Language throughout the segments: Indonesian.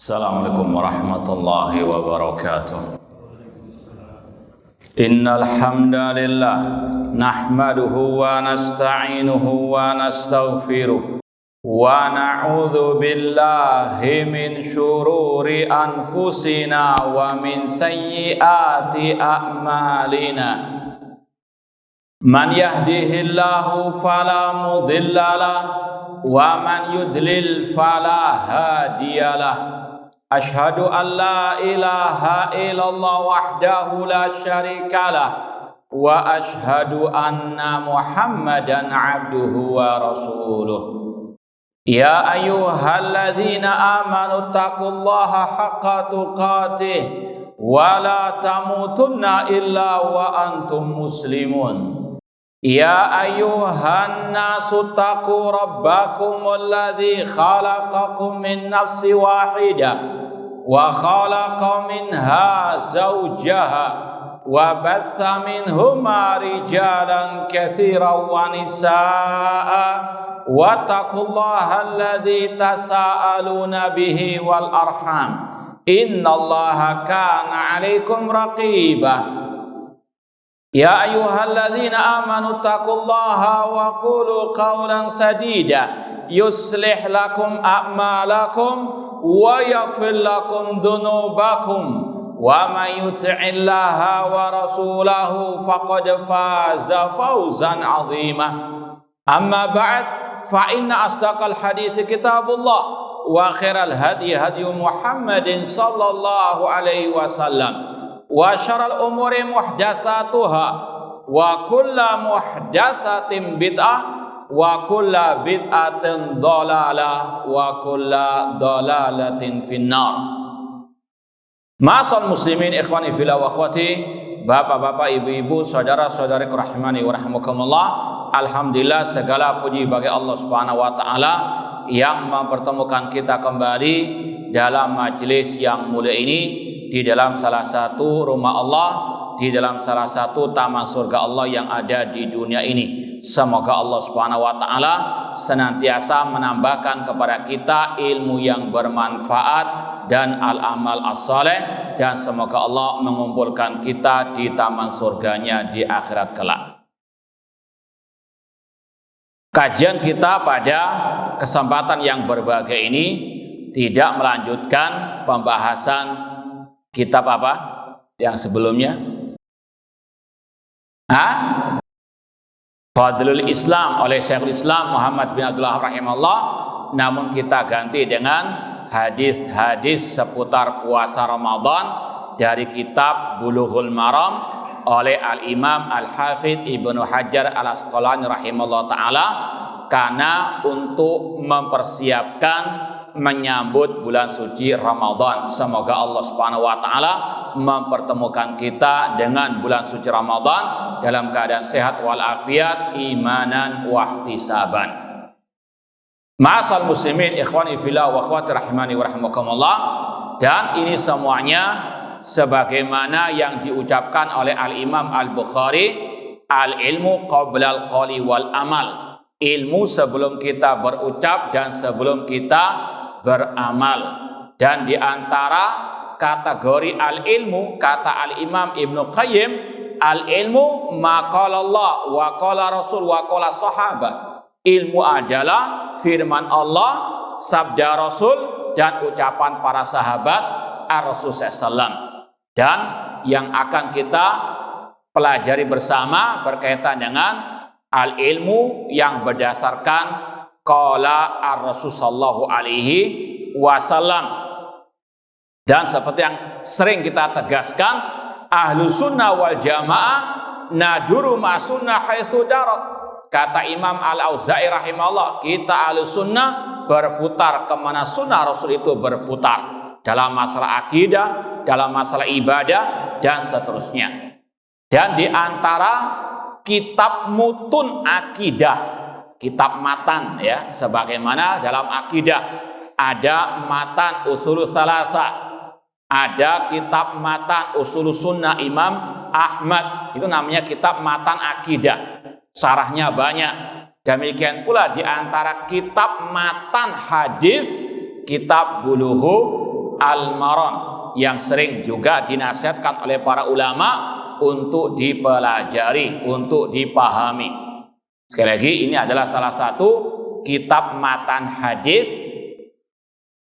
Assalamualaikum warahmatullahi wabarakatuh. Innal hamdalillah nahmaduhu wa nasta'inuhu wa nastaghfiruh wa na'udzu billahi min syururi anfusina wa min sayyiati a'malina. Man yahdihillahu fala mudhillalah wa man yudlil fala hadiyalah. Ashhadu an la ilaha illallah wahdahu la syarikalah wa ashhadu anna Muhammadan abduhu wa rasuluh. Ya ayyuhalladzina amanu taqullaha haqqa tuqatih wa la tamutunna illa wa antum muslimun. Ya ayyuhan nasu taqu rabbakumul ladzi khalaqakum min nafsin wahidah wa khalaqa minha zawjaha wa batha minhuma rijalan katsiran wa nisaa'a wattaqullaha alladzi tasaaluna bihi wal arham innallaha kana 'alaikum raqiba. Ya ayyuhalladzina amanu taqullaha wa qulu qawlan sadida yuslih lakum a'malakum wa yaghfir lakum dhunubakum wa may yuti'illaha wa rasulahu faqad faza fawzan 'azima. Amma ba'd, fa inna asdaqal hadithi kitabullah wa khairal hadi Muhammadin sallallahu alaihi wasallam wa syarrul umuri muhdatsatuha wa kullu muhdatsatin bid'ah wa kullu bid'atin dhalalah wa kullu dhalalatin finnar. Ma'asal muslimin ikhwani fillah wa akhwati, bapak-bapak, ibu-ibu, saudara-saudari rahimani wa rahimakumullah. Alhamdulillah, segala puji bagi Allah Subhanahu wa taala yang mempertemukan kita kembali dalam majelis yang mulia ini, di dalam salah satu rumah Allah, di dalam salah satu taman surga Allah yang ada di dunia ini. Semoga Allah Subhanahu wa taala senantiasa menambahkan kepada kita ilmu yang bermanfaat dan al-amal as-saleh, dan semoga Allah mengumpulkan kita di taman surganya di akhirat kelak. Kajian kita pada kesempatan yang berbahagia ini tidak melanjutkan pembahasan kitab apa yang sebelumnya? Fadlul Islam oleh Syekhul Islam Muhammad bin Abdullah rahimahullah. Namun kita ganti dengan hadis-hadis seputar puasa Ramadan dari kitab Bulughul Maram oleh Al-Imam Al-Hafidh Ibnu Hajar Al-Asqalani rahimahullah ta'ala, karena untuk mempersiapkan menyambut bulan suci Ramadan. Semoga Allah Subhanahu wa taala mempertemukan kita dengan bulan suci Ramadan dalam keadaan sehat walafiat, imanan wa ihtisaban. Ma'asal muslimin ikhwani fillah wa akhwati rahimani wa rahimakumullah. Dan ini semuanya sebagaimana yang diucapkan oleh Al-Imam Al-Bukhari, al-ilmu qabla al-qawli wal amal. Ilmu sebelum kita berucap dan sebelum kita beramal. Dan di antara kategori al-ilmu, kata al-Imam Ibnu Qayyim, al-ilmu ma qala Allah wa qala Rasul wa qala sahabat. Ilmu adalah firman Allah, sabda Rasul, dan ucapan para sahabat Ar-Rasul SAW. Dan yang akan kita pelajari bersama berkaitan dengan al-ilmu yang berdasarkan qala ar-Rasul sallallahu alaihi wasallam. Dan seperti yang sering kita tegaskan, ahlu sunnah wal jamaah naduru ma sunnah haitsu darat. Kata Imam Al-Auza'i rahimahullah, kita ahlu sunnah berputar kemana sunnah Rasul itu berputar, dalam masalah akidah, dalam masalah ibadah, dan seterusnya. Dan di antara kitab mutun akidah, kitab matan ya, sebagaimana dalam akidah ada matan usulus salasa, ada kitab matan usulus sunnah Imam Ahmad, itu namanya kitab matan akidah, syarahnya banyak. Demikian pula di antara kitab matan hadis, kitab Bulughul al-maron, yang sering juga dinasihatkan oleh para ulama untuk dipelajari, untuk dipahami. Sekali lagi, ini adalah salah satu kitab matan hadis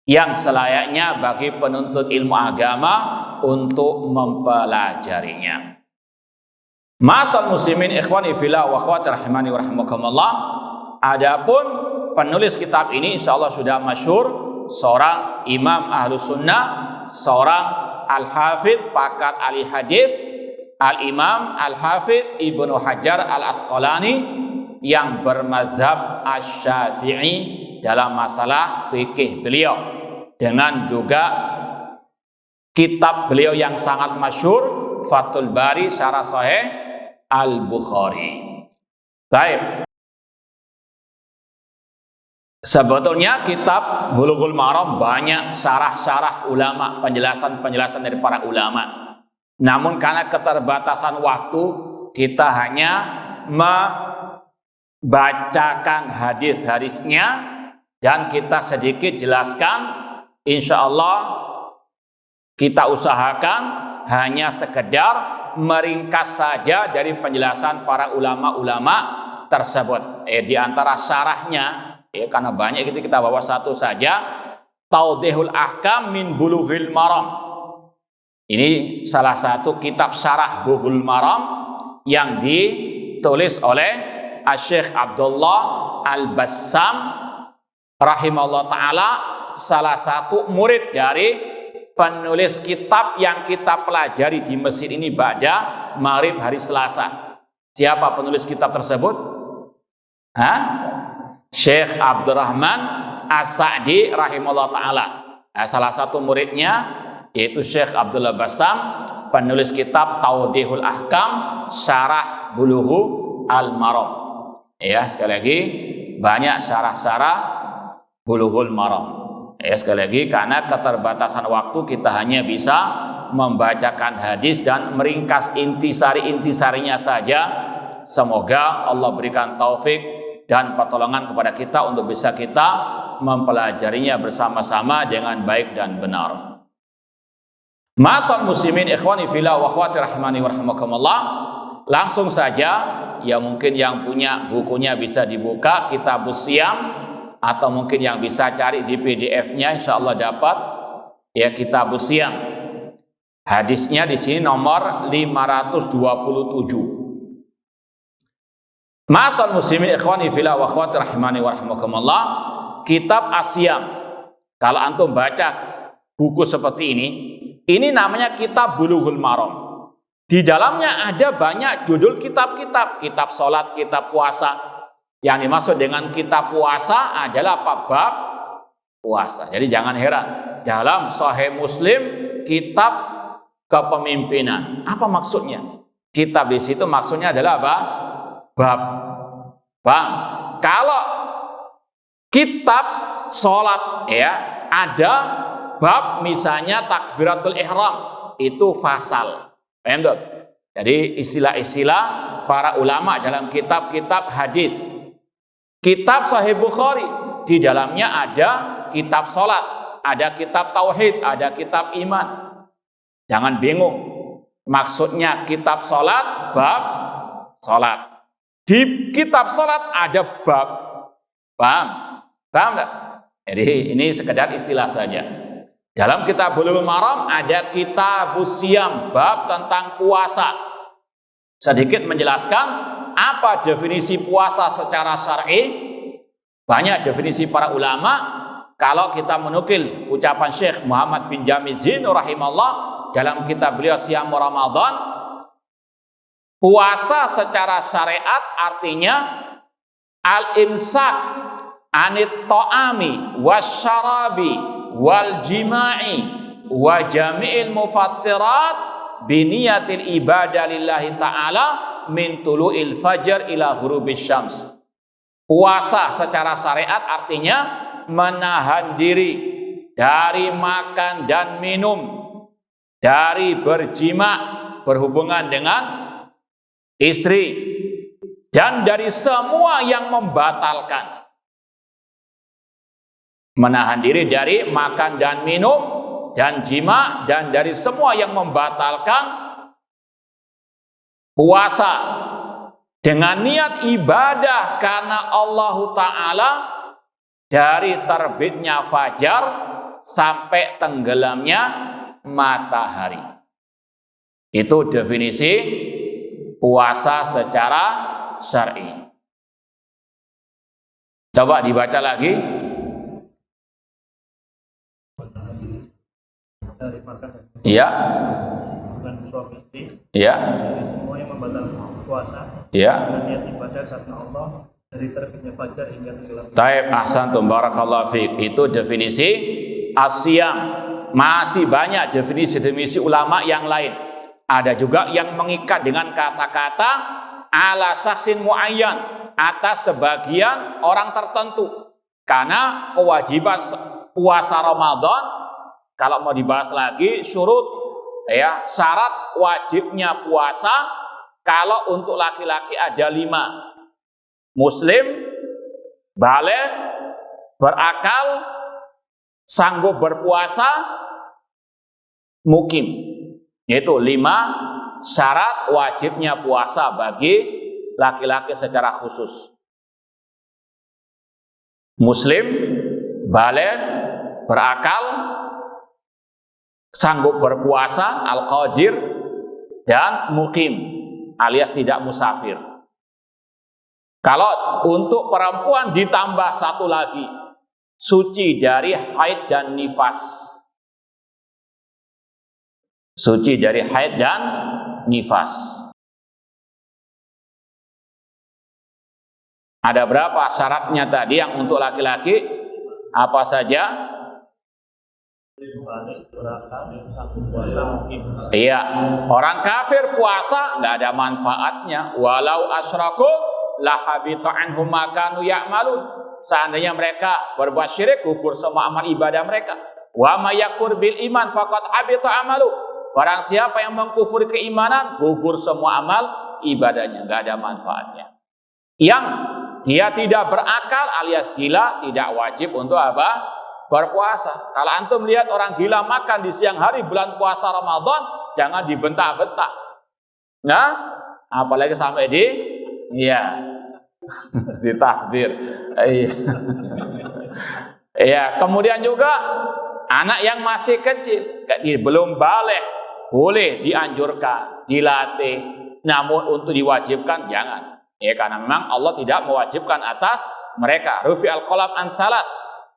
yang selayaknya bagi penuntut ilmu agama untuk mempelajarinya. Ma'asal muslimin ikhwani fillah wa akhwati rahimani wa rahimakumullah. Adapun penulis kitab ini insyaallah sudah masyhur, seorang imam ahlus sunnah, seorang al-hafidh pakar ahli hadis, al-imam al-hafidh Ibnu Hajar al-Asqalani, yang bermadzhab asy-Syafi'i dalam masalah fikih beliau, dengan juga kitab beliau yang sangat masyhur Fathul Bari Syarah Sahih Al-Bukhari. Baik. Sebetulnya kitab Bulughul Maram banyak syarah-syarah ulama, penjelasan-penjelasan dari para ulama. Namun karena keterbatasan waktu, kita hanya membacakan hadis-hadisnya dan kita sedikit jelaskan. Insya Allah kita usahakan hanya sekedar meringkas saja dari penjelasan para ulama-ulama tersebut. Di antara syarahnya, karena banyak itu kita bawa satu saja. Tawdihul Ahkam min Bulughil Maram. Ini salah satu kitab syarah Bulughul Maram yang ditulis oleh Syekh Abdullah Al-Bassam rahimahullah ta'ala, salah satu murid dari penulis kitab yang kita pelajari di masjid ini pada maghrib hari Selasa. Siapa penulis kitab tersebut? Syekh Abdurrahman As-Sa'di rahimahullah ta'ala. Salah satu muridnya yaitu Syekh Abdullah Bassam, penulis kitab Tawdihul Ahkam Syarah Bulughu Al-Maram. Sekali lagi, banyak syarah-syarah Bulughul Maram. Sekali lagi, karena keterbatasan waktu kita hanya bisa membacakan hadis dan meringkas intisari-intisarinya saja. Semoga Allah berikan taufik dan pertolongan kepada kita untuk bisa kita mempelajarinya bersama-sama dengan baik dan benar. Ma'asal muslimin ikhwani fillah wa akhwati rahimani wa rahimakumullah. Langsung saja, mungkin yang punya bukunya bisa dibuka, Kitabus Shiyam, atau mungkin yang bisa cari di PDF-nya, insya Allah dapat Kitabus Shiyam. Hadisnya di sini nomor 527. Ma'asal muslimin ikhwani fillah wa akhwati rahimani wa rahimakumullah. Kitab As-Shiyam. Kalau antum baca buku seperti ini namanya Kitab Bulughul Maram. Di dalamnya ada banyak judul kitab-kitab, kitab sholat, kitab puasa. Yang dimaksud dengan kitab puasa adalah bab puasa. Jadi jangan heran, dalam Sahih Muslim kitab kepemimpinan. Apa maksudnya? Kitab di situ maksudnya adalah apa? Bab. Kalau kitab sholat ada bab, misalnya takbiratul ihram, itu fasal. Paham tak? Jadi istilah-istilah para ulama dalam kitab-kitab hadis. Kitab Sahih Bukhari, di dalamnya ada kitab sholat, ada kitab tauhid, ada kitab iman. Jangan bingung. Maksudnya kitab sholat, bab sholat. Di kitab sholat ada bab. Paham? Paham tak? Jadi ini sekedar istilah saja. Dalam kitab Bulughul Maram ada Kitabus Shiyam, bab tentang puasa. Sedikit menjelaskan apa definisi puasa secara syar'i. Banyak definisi para ulama. Kalau kita menukil ucapan Syekh Muhammad bin Jamil Zain rahimahullah dalam kitab beliau Siyam Ramadan, puasa secara syariat artinya al-imsak anit ta'ami wasyarabi wal jima'i wa jami'il mufattirat biniyatil ibadah lillahi ta'ala min tulu'il fajar ila ghurubis syams. Puasa secara syariat artinya menahan diri dari makan dan minum, dari berjima, berhubungan dengan istri, dan dari semua yang membatalkan. Menahan diri dari makan dan minum, dan jima dan dari semua yang membatalkan puasa dengan niat ibadah karena Allah Ta'ala dari terbitnya fajar sampai tenggelamnya matahari. Itu definisi puasa secara syar'i. Coba dibaca lagi. Dari makan Iya. bukan suami istri. Iya. Dari semua yang membatalkan puasa. Iya. Dengan niat ibadah karena Allah dari terbitnya fajar hingga tenggelam. Taib, ahsantum, barakallahu fiik. Itu definisi asyam. Masih banyak definisi-definisi ulama yang lain. Ada juga yang mengikat dengan kata-kata ala saksin muayyan, atas sebagian orang tertentu. Karena kewajiban puasa Ramadan, kalau mau dibahas lagi, syurut, ya, syarat wajibnya puasa kalau untuk laki-laki ada 5. Muslim, baligh, berakal, sanggup berpuasa, mukim. Yaitu 5 syarat wajibnya puasa bagi laki-laki secara khusus. Muslim, baligh, berakal, sanggup berpuasa, al-qadir, dan mukim alias tidak musafir. Kalau untuk perempuan ditambah satu lagi, suci dari haid dan nifas. Suci dari haid dan nifas. Ada berapa syaratnya tadi yang untuk laki-laki? Apa saja? Iya, orang kafir puasa nggak ada manfaatnya. Walau asyraku lahabita anhum ma kanu ya'malun. Seandainya mereka berbuat syirik, gugur semua amal ibadah mereka. Wa may yakfur bil iman faqad habita amalu. Barang siapa yang mengkufuri keimanan, gugur semua amal ibadahnya, nggak ada manfaatnya. Yang dia tidak berakal alias gila, tidak wajib untuk apa? Berpuasa. Kalau antum lihat orang gila makan di siang hari bulan puasa Ramadan, jangan dibentak-bentak. Nah, apalagi sampai ditakdir. Iya. Kemudian juga anak yang masih kecil, belum baligh, boleh dianjurkan, dilatih, namun untuk diwajibkan jangan. Ya, karena memang Allah tidak mewajibkan atas mereka. Rufi'al qalam an thalath,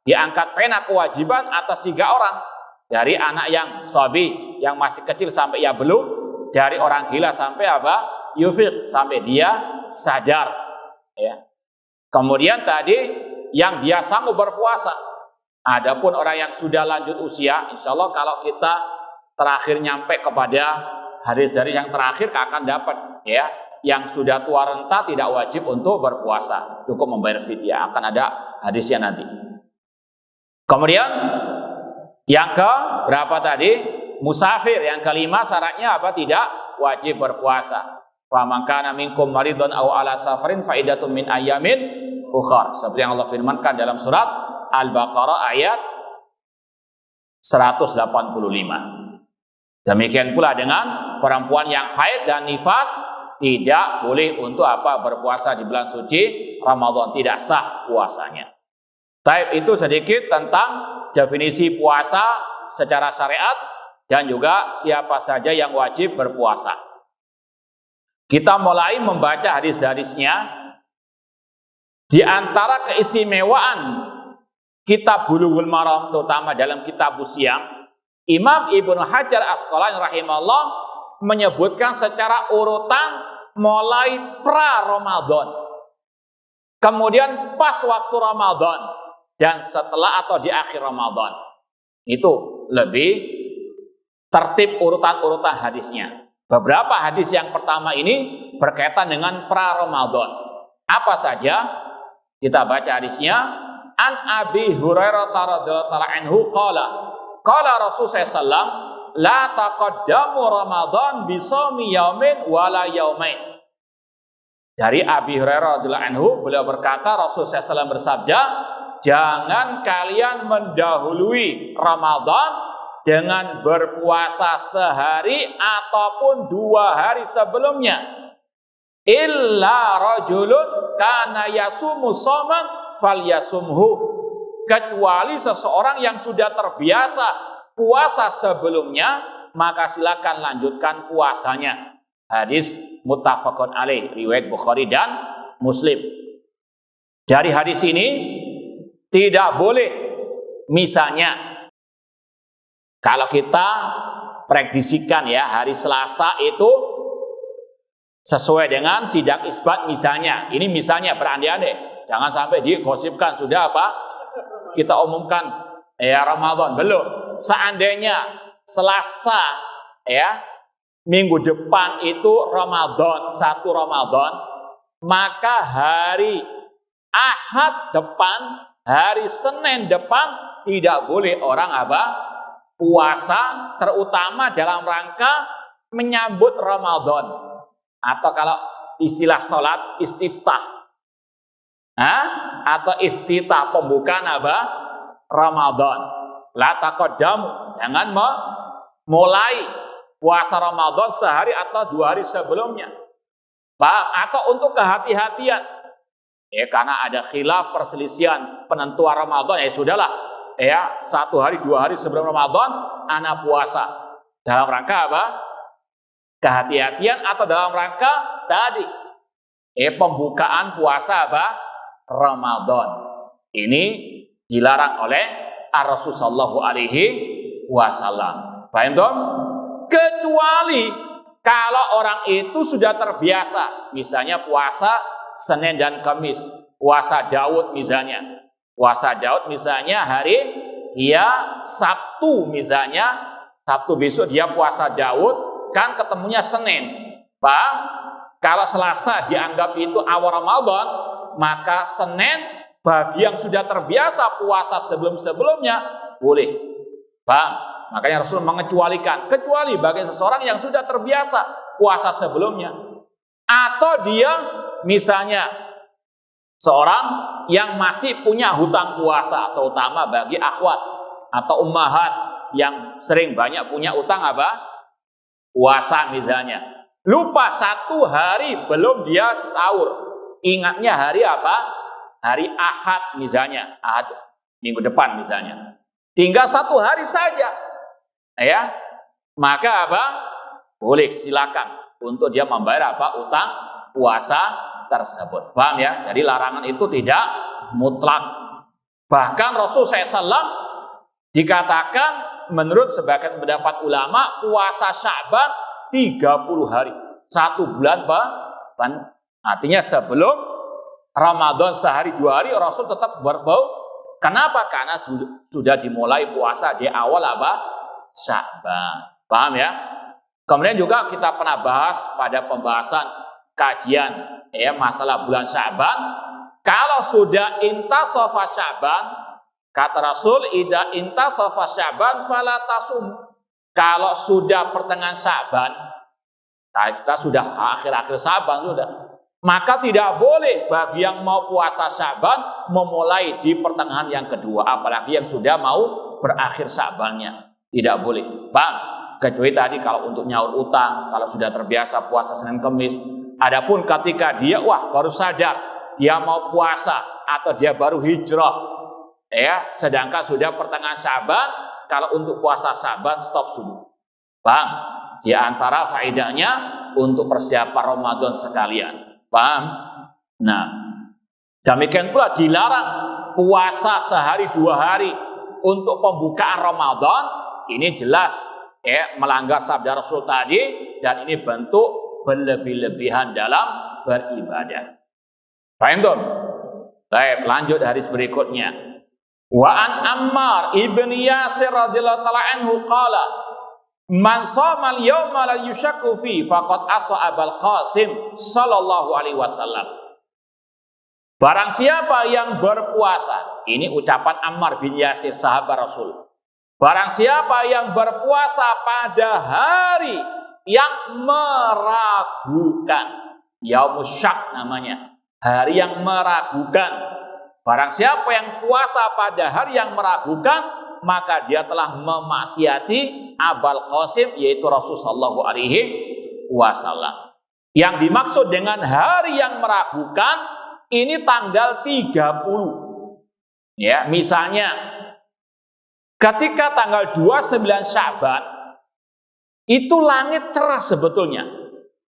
diangkat pena kewajiban atas 3 orang. Dari anak yang sabi, yang masih kecil sampai ya belum, dari orang gila sampai apa? Yufiq, sampai dia sadar. Ya. Kemudian tadi yang dia sanggup berpuasa. Adapun orang yang sudah lanjut usia, insya Allah kalau kita terakhir nyampe kepada hari-hari yang terakhir akan dapat, ya. Yang sudah tua renta tidak wajib untuk berpuasa, cukup membayar fidyah. Akan ada hadisnya nanti. Kemudian yang ke berapa tadi? Musafir. Yang kelima syaratnya apa? Tidak wajib berpuasa. Faman kana minkum maridun aw ala safarin fa iddatun min ayyamin ukhar. Seperti yang Allah firmankan dalam surat Al-Baqarah ayat 185. Demikian pula dengan perempuan yang haid dan nifas, tidak boleh untuk apa? Berpuasa di bulan suci Ramadan, tidak sah puasanya. Taib, itu sedikit tentang definisi puasa secara syariat dan juga siapa saja yang wajib berpuasa. Kita mulai membaca hadis-hadisnya. Di antara keistimewaan kitab Bulughul Maram, terutama dalam kitab Siyam, Imam Ibnu Hajar Asqalani rahimahullah menyebutkan secara urutan mulai pra-Ramadan, kemudian pas waktu Ramadan, dan setelah atau di akhir Ramadan. Itu lebih tertib urutan-urutan hadisnya. Beberapa hadis yang pertama ini berkaitan dengan pra-Ramadan. Apa saja? Kita baca hadisnya. An Abi Hurairah radhiyallahu anhu qala Rasulullah sallallahu la taqaddamu Ramadan bi shaumi yaumin wala yaumain. Dari Abi Hurairah radhiyallahu anhu, beliau berkata, Rasulullah SAW bersabda, jangan kalian mendahului Ramadan dengan berpuasa sehari ataupun 2 hari sebelumnya. Illa rajulun kana yasumu shaman falyasumhu, kecuali seseorang yang sudah terbiasa puasa sebelumnya, maka silakan lanjutkan puasanya. Hadis muttafaqun alaih, riwayat Bukhari dan Muslim. Dari hadis ini tidak boleh misalnya kalau kita prediksikan ya hari Selasa itu sesuai dengan sidang isbat misalnya. Ini misalnya berandai-andai. Jangan sampai digosipkan sudah apa? Kita umumkan ya Ramadan belum. Seandainya Selasa ya minggu depan itu Ramadan, 1 Ramadan, maka hari Ahad depan, hari Senin depan tidak boleh orang apa? Puasa, terutama dalam rangka menyambut Ramadan, atau kalau istilah sholat istiftah, atau iftitah, pembukaan apa? Ramadan. La taqaddam, jangan memulai puasa Ramadan sehari atau 2 hari sebelumnya. Paham? Atau untuk kehati-hatian. Ya, karena ada khilaf perselisihan penentuan Ramadan, ya sudahlah. Ya, 1 hari 2 hari sebelum Ramadan ana puasa. Dalam rangka apa? Kehati-hatian, atau dalam rangka tadi pembukaan puasa apa? Ramadan. Ini dilarang oleh Rasul sallallahu alaihi wasallam. Paham dong? Kecuali kalau orang itu sudah terbiasa, misalnya puasa Senin dan Kamis, puasa Daud misalnya. Puasa Daud misalnya hari dia Sabtu misalnya, Sabtu besok dia puasa Daud, kan ketemunya Senin. Paham? Kalau Selasa dianggap itu awal Ramadan, maka Senin bagi yang sudah terbiasa puasa sebelum-sebelumnya boleh. Paham? Makanya Rasul mengecualikan, kecuali bagi seseorang yang sudah terbiasa puasa sebelumnya. Atau dia misalnya seorang yang masih punya hutang puasa, terutama bagi akhwat atau ummahat yang sering banyak punya utang apa? Puasa misalnya. Lupa 1 hari belum dia sahur. Ingatnya hari apa? Hari Ahad misalnya, Ahad minggu depan misalnya. Tinggal 1 hari saja. Ya. Maka apa? Boleh, silakan untuk dia membayar apa? Utang puasa tersebut. Paham ya? Jadi larangan itu tidak mutlak. Bahkan Rasul SAW dikatakan menurut sebagian pendapat ulama puasa Sya'ban 30 hari. 1 bulan artinya sebelum Ramadan sehari 2 hari Rasul tetap berbau. Kenapa? Karena sudah dimulai puasa di awal apa? Sya'ban. Paham ya? Kemudian juga kita pernah bahas pada pembahasan kajian masalah bulan Sya'ban. Kalau sudah intasafa Sya'ban, kata Rasul, idza intasafa Sya'ban fala tasum. Kalau sudah pertengahan Sya'ban, kita sudah akhir-akhir Sya'ban sudah, maka tidak boleh bagi yang mau puasa Sya'ban memulai di pertengahan yang kedua, apalagi yang sudah mau berakhir Sya'bannya. Tidak boleh. Bang, kecuali tadi kalau untuk nyaur utang, kalau sudah terbiasa puasa Senin Kamis. Adapun ketika dia baru sadar dia mau puasa atau dia baru hijrah, sedangkan sudah pertengahan Sya'ban, kalau untuk puasa Sya'ban stop dulu. Paham? Di antara faedahnya untuk persiapan Ramadan sekalian. Paham? Nah, demikian pula dilarang puasa sehari 2 hari untuk pembukaan Ramadan. Ini jelas melanggar sabda Rasul tadi, dan ini bentuk berlebih-lebihan dalam beribadah. Paham dong? Baik, lanjut hadis berikutnya. Wa an Ammar ibn Yasir radhiyallahu ta'ala anhu qala man shama al-yawma la yushakku fi faqad asa Abul Qasim sallallahu alaihi wasallam. Barang siapa yang berpuasa, ini ucapan Ammar bin Yasir sahabat Rasul. Barang siapa yang berpuasa pada hari yang meragukan, yaumus syak namanya, hari yang meragukan. Barang siapa yang puasa pada hari yang meragukan, maka dia telah memaksiati Abul Qasim, yaitu Rasulullah sallallahu alaihi wasallam. Yang dimaksud dengan hari yang meragukan ini tanggal 30. Ya, misalnya ketika tanggal 29 Sya'ban itu langit cerah sebetulnya.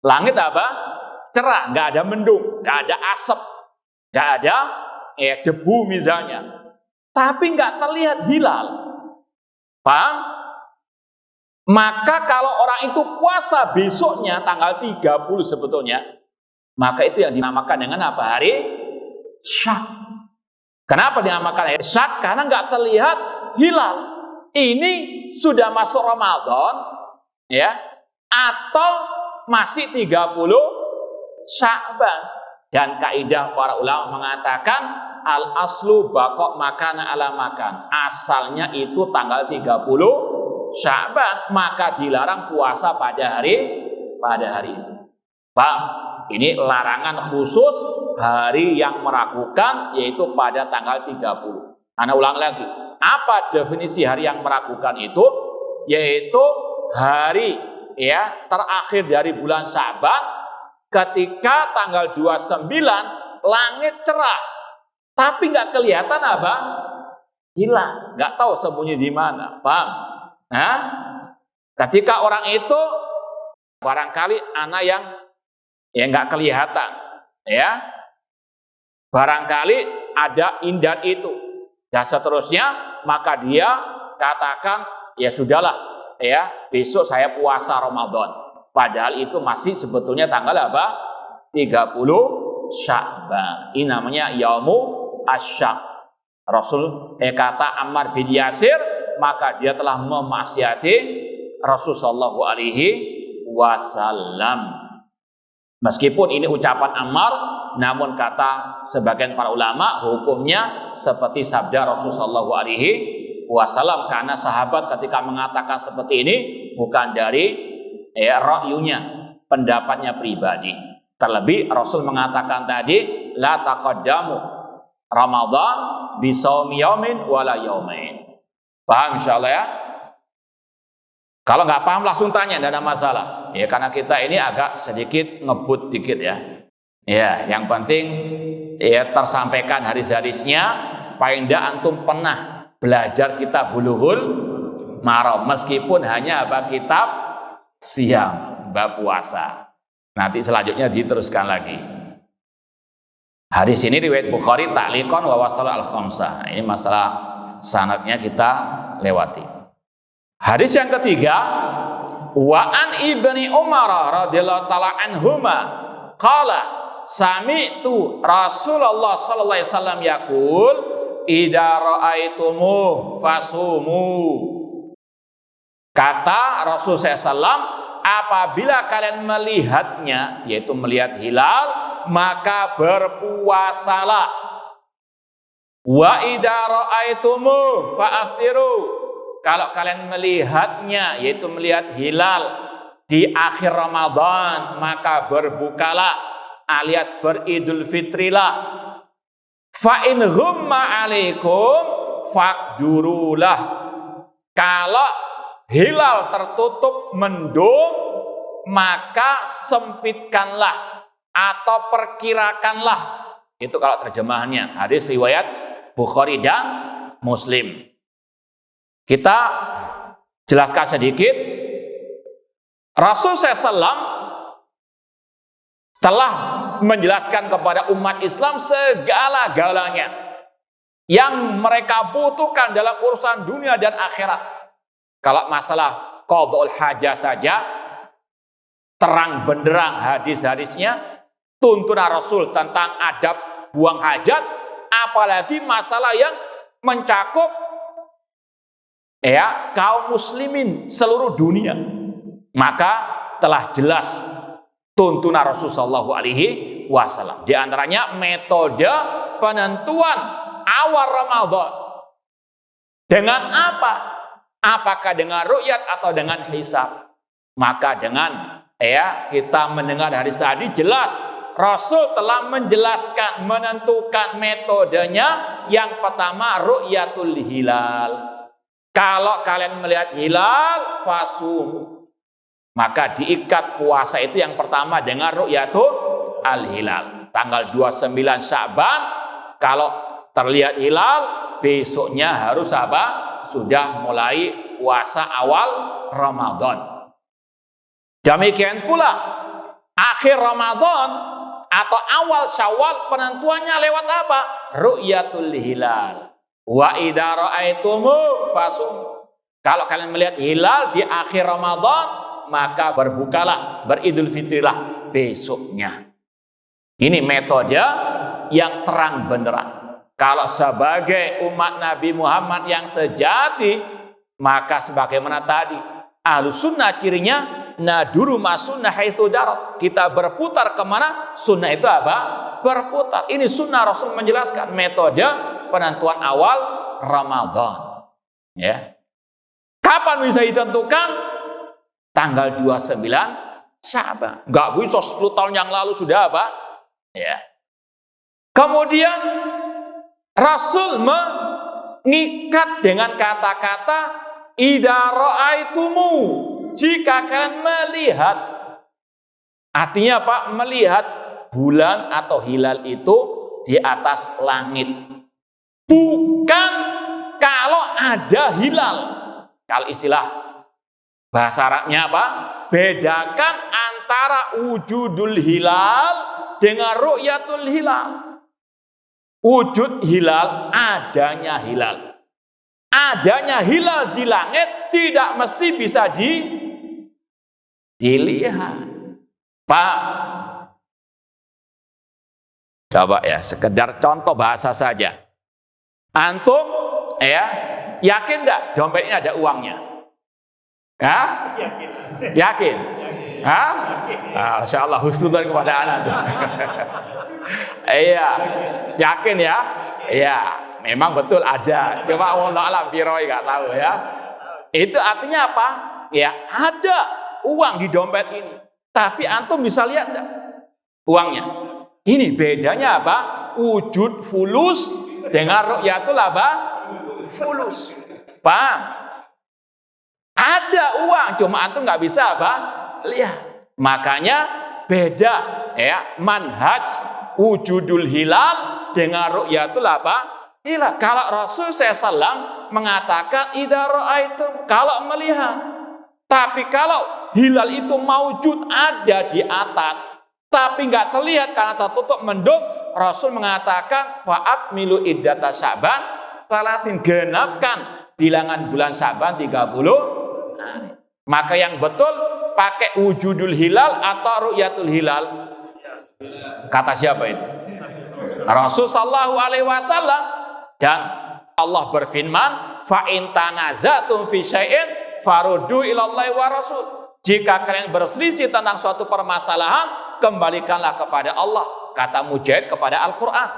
Langit apa? Cerah, nggak ada mendung, nggak ada asap, nggak ada debu misalnya. Tapi nggak terlihat hilal. Paham? Maka kalau orang itu puasa besoknya tanggal 30 sebetulnya, maka itu yang dinamakan dengan apa? Hari Syak. Kenapa dinamakan hari Syak? Karena nggak terlihat hilal. Ini sudah masuk Ramadan, ya, atau masih 30 Sya'ban. Dan kaidah para ulama mengatakan al aslu baqo makana ala makan. Asalnya itu tanggal 30 Sya'ban, maka dilarang puasa pada hari itu. Paham? Ini larangan khusus hari yang meragukan, yaitu pada tanggal 30. Ana ulang lagi. Apa definisi hari yang meragukan itu? Yaitu hari terakhir dari bulan Sya'ban, ketika tanggal 29 langit cerah, tapi nggak kelihatan apa? Hilang, nggak tahu sembunyi di mana. Paham? Nah, ketika orang itu barangkali anak yang nggak kelihatan, ya, barangkali ada indah itu dan seterusnya, maka dia katakan ya sudahlah, ya besok saya puasa Ramadan. Padahal itu masih sebetulnya tanggal apa? 30 Sya'ban. Ini namanya Yaumu Asyak. Rasul kata Ammar bin Yasir, maka dia telah memaksiati Rasul sallallahu alaihi wasallam. Meskipun ini ucapan Ammar, namun kata sebagian para ulama hukumnya seperti sabda Rasul sallallahu alaihi wasallam, karena sahabat ketika mengatakan seperti ini bukan dari ra'yunya, pendapatnya pribadi. Terlebih Rasul mengatakan tadi la taqaddamu Ramadan bi shaumi yaumin wala yaumain. Paham insyaallah ya? Kalau nggak paham langsung tanya, tidak ada masalah. Ya, karena kita ini agak sedikit ngebut dikit ya. Ya, yang penting ya tersampaikan hadis-hadisnya. Paling tidak antum pernah belajar kitab Bulughul Maram, meskipun hanya kitab siam, bab puasa. Nanti selanjutnya diteruskan lagi. Hadis ini riwayat Bukhari ta'liqan wa wasal al-khamsah. Ini masalah sanadnya kita lewati. Hadis yang ketiga, wa an ibni Umar radhiyallahu taala anhuma qala sami'tu Rasulullah sallallahu alaihi wasallam yaqul idza ra'aitumuh fasumu. Kata Rasul SAW, apabila kalian melihatnya, yaitu melihat hilal, maka berpuasalah. Wa idza ra'aitumuh fa'aftiru. Kalau kalian melihatnya, yaitu melihat hilal di akhir Ramadan, maka berbukalah alias beridul fitrilah. Fa in ghumma alaikum faqdurulah. Kalau hilal tertutup mendung, maka sempitkanlah atau perkirakanlah. Itu kalau terjemahannya. Hadis riwayat Bukhari dan Muslim. Kita jelaskan sedikit. Rasul SAW telah menjelaskan kepada umat Islam segala-galanya yang mereka butuhkan dalam urusan dunia dan akhirat. Kalau masalah qadul hajah saja, terang benderang hadis-hadisnya, tuntunan Rasul tentang adab buang hajat, apalagi masalah yang mencakup kaum muslimin seluruh dunia. Maka telah jelas tuntunan Rasulullah SAW. Di antaranya metode penentuan awal Ramadan. Dengan apa? Apakah dengan ru'yat atau dengan hisab? Maka dengan kita mendengar hadis tadi jelas Rasul telah menjelaskan, menentukan metodenya. Yang pertama ru'yatul hilal. Kalau kalian melihat hilal fasum, maka diikat puasa itu yang pertama dengan ru'yatul al-hilal. Tanggal 29 Sya'ban kalau terlihat hilal, besoknya harus apa? Sudah mulai puasa awal Ramadan. Demikian pula akhir Ramadan atau awal Syawal penentuannya lewat apa? Ru'yatul hilal. Wa idza ra'aitumu fasum. Kalau kalian melihat hilal di akhir Ramadan, maka berbukalah, beridul fitrilah besoknya. Ini metode yang terang benderang. Kalau sebagai umat Nabi Muhammad yang sejati, maka sebagaimana tadi, Ahlus Sunnah cirinya naduru masunnah haitsu darat. Kita berputar kemana? Sunnah itu apa? Berputar. Ini sunnah Rasul menjelaskan metode penentuan awal Ramadan. Ya. Kapan bisa ditentukan? Tanggal 29 Sya'ban. Enggak bisa 10 tahun yang lalu sudah apa? Ya. Kemudian Rasul mengikat dengan kata-kata idza ra'aitumu, jika kalian melihat. Artinya apa? Melihat bulan atau hilal itu di atas langit. Bukan kalau ada hilal. Kalau istilah bahasa Arabnya apa? Bedakan antara wujudul hilal dengan ru'yatul hilal. Wujud hilal, adanya hilal. Adanya hilal di langit tidak mesti bisa dilihat. Pak, coba ya, sekedar contoh bahasa saja. Antum ya, yakin enggak dompet ini ada uangnya? Ya? Yakin? Hah? Masya Allah, husnudzon kepada anak. Iya, yakin ya? Iya, memang betul ada. Cuma wallahu alam firoi nggak tahu ya. Itu artinya apa? Ya, ada uang di dompet ini. Tapi antum bisa lihat enggak uangnya? Ini bedanya apa? Wujud fulus dengan ru'yatul apa? Fulus. Paham? Ada uang, cuma antum nggak bisa apa? Lihat. Makanya beda ya manhaj wujudul hilal dengan ru'yatul apa? Hilal. Kalau Rasul SAW mengatakan idza ra'aitum, kalau melihat. Tapi kalau hilal itu maujud ada di atas, tapi nggak terlihat karena tertutup mendung, Rasul mengatakan fa'at milu iddata Sya'ban, salasin, genapkan bilangan bulan Sya'ban 30 hari. Maka yang betul pakai wujudul hilal atau ru'yatul hilal? Kata siapa itu? Rasul sallallahu alaihi wasallam. Dan Allah berfirman, fa in tanazatum fi syai'in faruddu ilallahi wa rasul. Jika kalian berselisih tentang suatu permasalahan, kembalikanlah kepada Allah. Kata Mujahid kepada Al-Quran.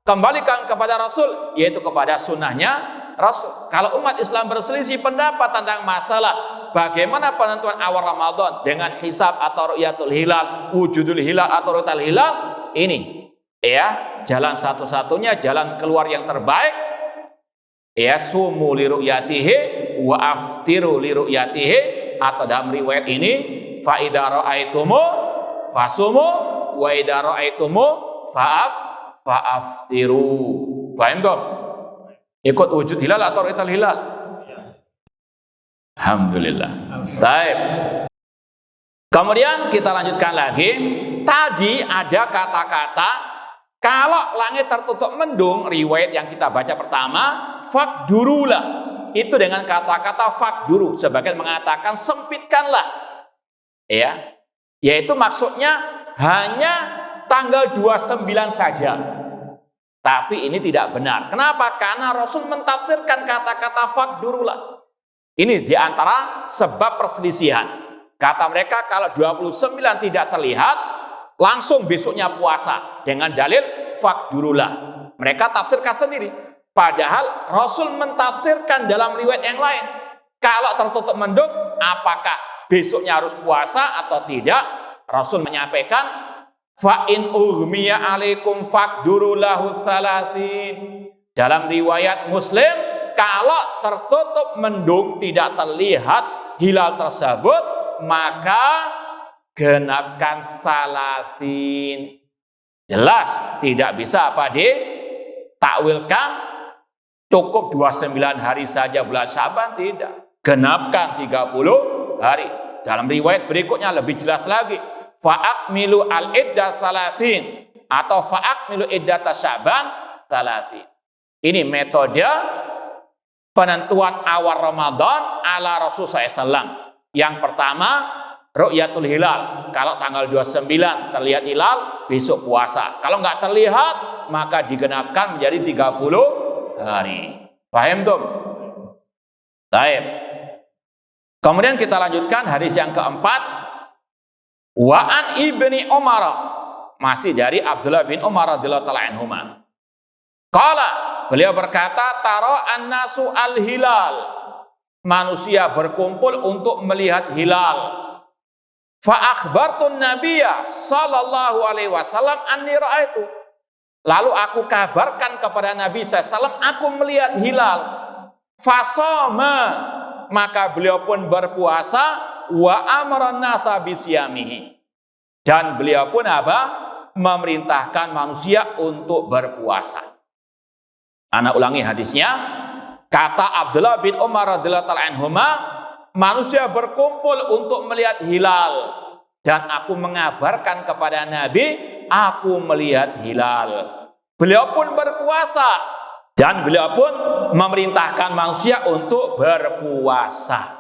Kembalikan kepada Rasul, yaitu kepada sunnahnya Rasul. Kalau umat Islam berselisih pendapat tentang masalah bagaimana penentuan awal Ramadan dengan hisab atau ru'yatul hilal, wujudul hilal atau ru'yatul hilal, ini ya jalan satu-satunya, jalan keluar yang terbaik. Ya, sumu li ru'yatihi wa aftiru li ru'yatihi, atau dalam riwayat ini fa idza ra'aitumu fasumu wa idza ra'aitumu fa'aftiru. Paham dong? Ikut wujud hilal atau ru'yatul hilal? Alhamdulillah. Baik. Kemudian kita lanjutkan lagi. Tadi ada kata-kata kalau langit tertutup mendung, riwayat yang kita baca pertama, fakdurulah. Itu dengan kata-kata fakduru, sebagian mengatakan sempitkanlah. Ya. Yaitu maksudnya hanya tanggal 29 saja. Tapi ini tidak benar. Kenapa? Karena Rasul mentafsirkan kata-kata fakdurulah. Ini diantara sebab perselisihan. Kata mereka kalau 29 tidak terlihat, langsung besoknya puasa. Dengan dalil fakdurulah. Mereka tafsirkan sendiri. Padahal Rasul mentafsirkan dalam riwayat yang lain. Kalau tertutup mendung, apakah besoknya harus puasa atau tidak? Rasul menyampaikan, fa in ughmiya alaikum fakdurulahu thalathin. Dalam riwayat Muslim, kalau tertutup mendung tidak terlihat hilal tersebut, maka genapkan salasin. Jelas tidak bisa apa ditakwilkan cukup 29 hari saja bulan Syaban, tidak. Genapkan 30 hari. Dalam riwayat berikutnya lebih jelas lagi. Fa'akmilu al-iddah salasin atau fa'akmilu iddata Syaban salasin. Ini metode penentuan awal Ramadan ala Rasulullah SAW. Yang pertama, ru'yatul hilal. Kalau tanggal 29 terlihat hilal, besok puasa. Kalau nggak terlihat, maka digenapkan menjadi 30 hari. Paham tuh? Baik. Kemudian kita lanjutkan hadis yang keempat. Wa an ibni Umar, masih dari Abdullah bin Umar radhiyallahu ta'ala anhuma. Qala, beliau berkata, tara an-nasu al-hilal. Manusia berkumpul untuk melihat hilal. Fa akhbartun nabiyya sallallahu alaihi wasallam anni ra'aitu. Lalu aku kabarkan kepada Nabi SAW, aku melihat hilal. Fasoma, maka beliau pun berpuasa. Wa amran nasa bisyamihi. Dan beliau pun apa? Memerintahkan manusia untuk berpuasa. Anak ulangi hadisnya. Kata Abdullah bin Umar radhiyallahu ta'ala anhuma, manusia berkumpul untuk melihat hilal. Dan aku mengabarkan kepada Nabi, aku melihat hilal. Beliau pun berpuasa. Dan beliau pun memerintahkan manusia untuk berpuasa.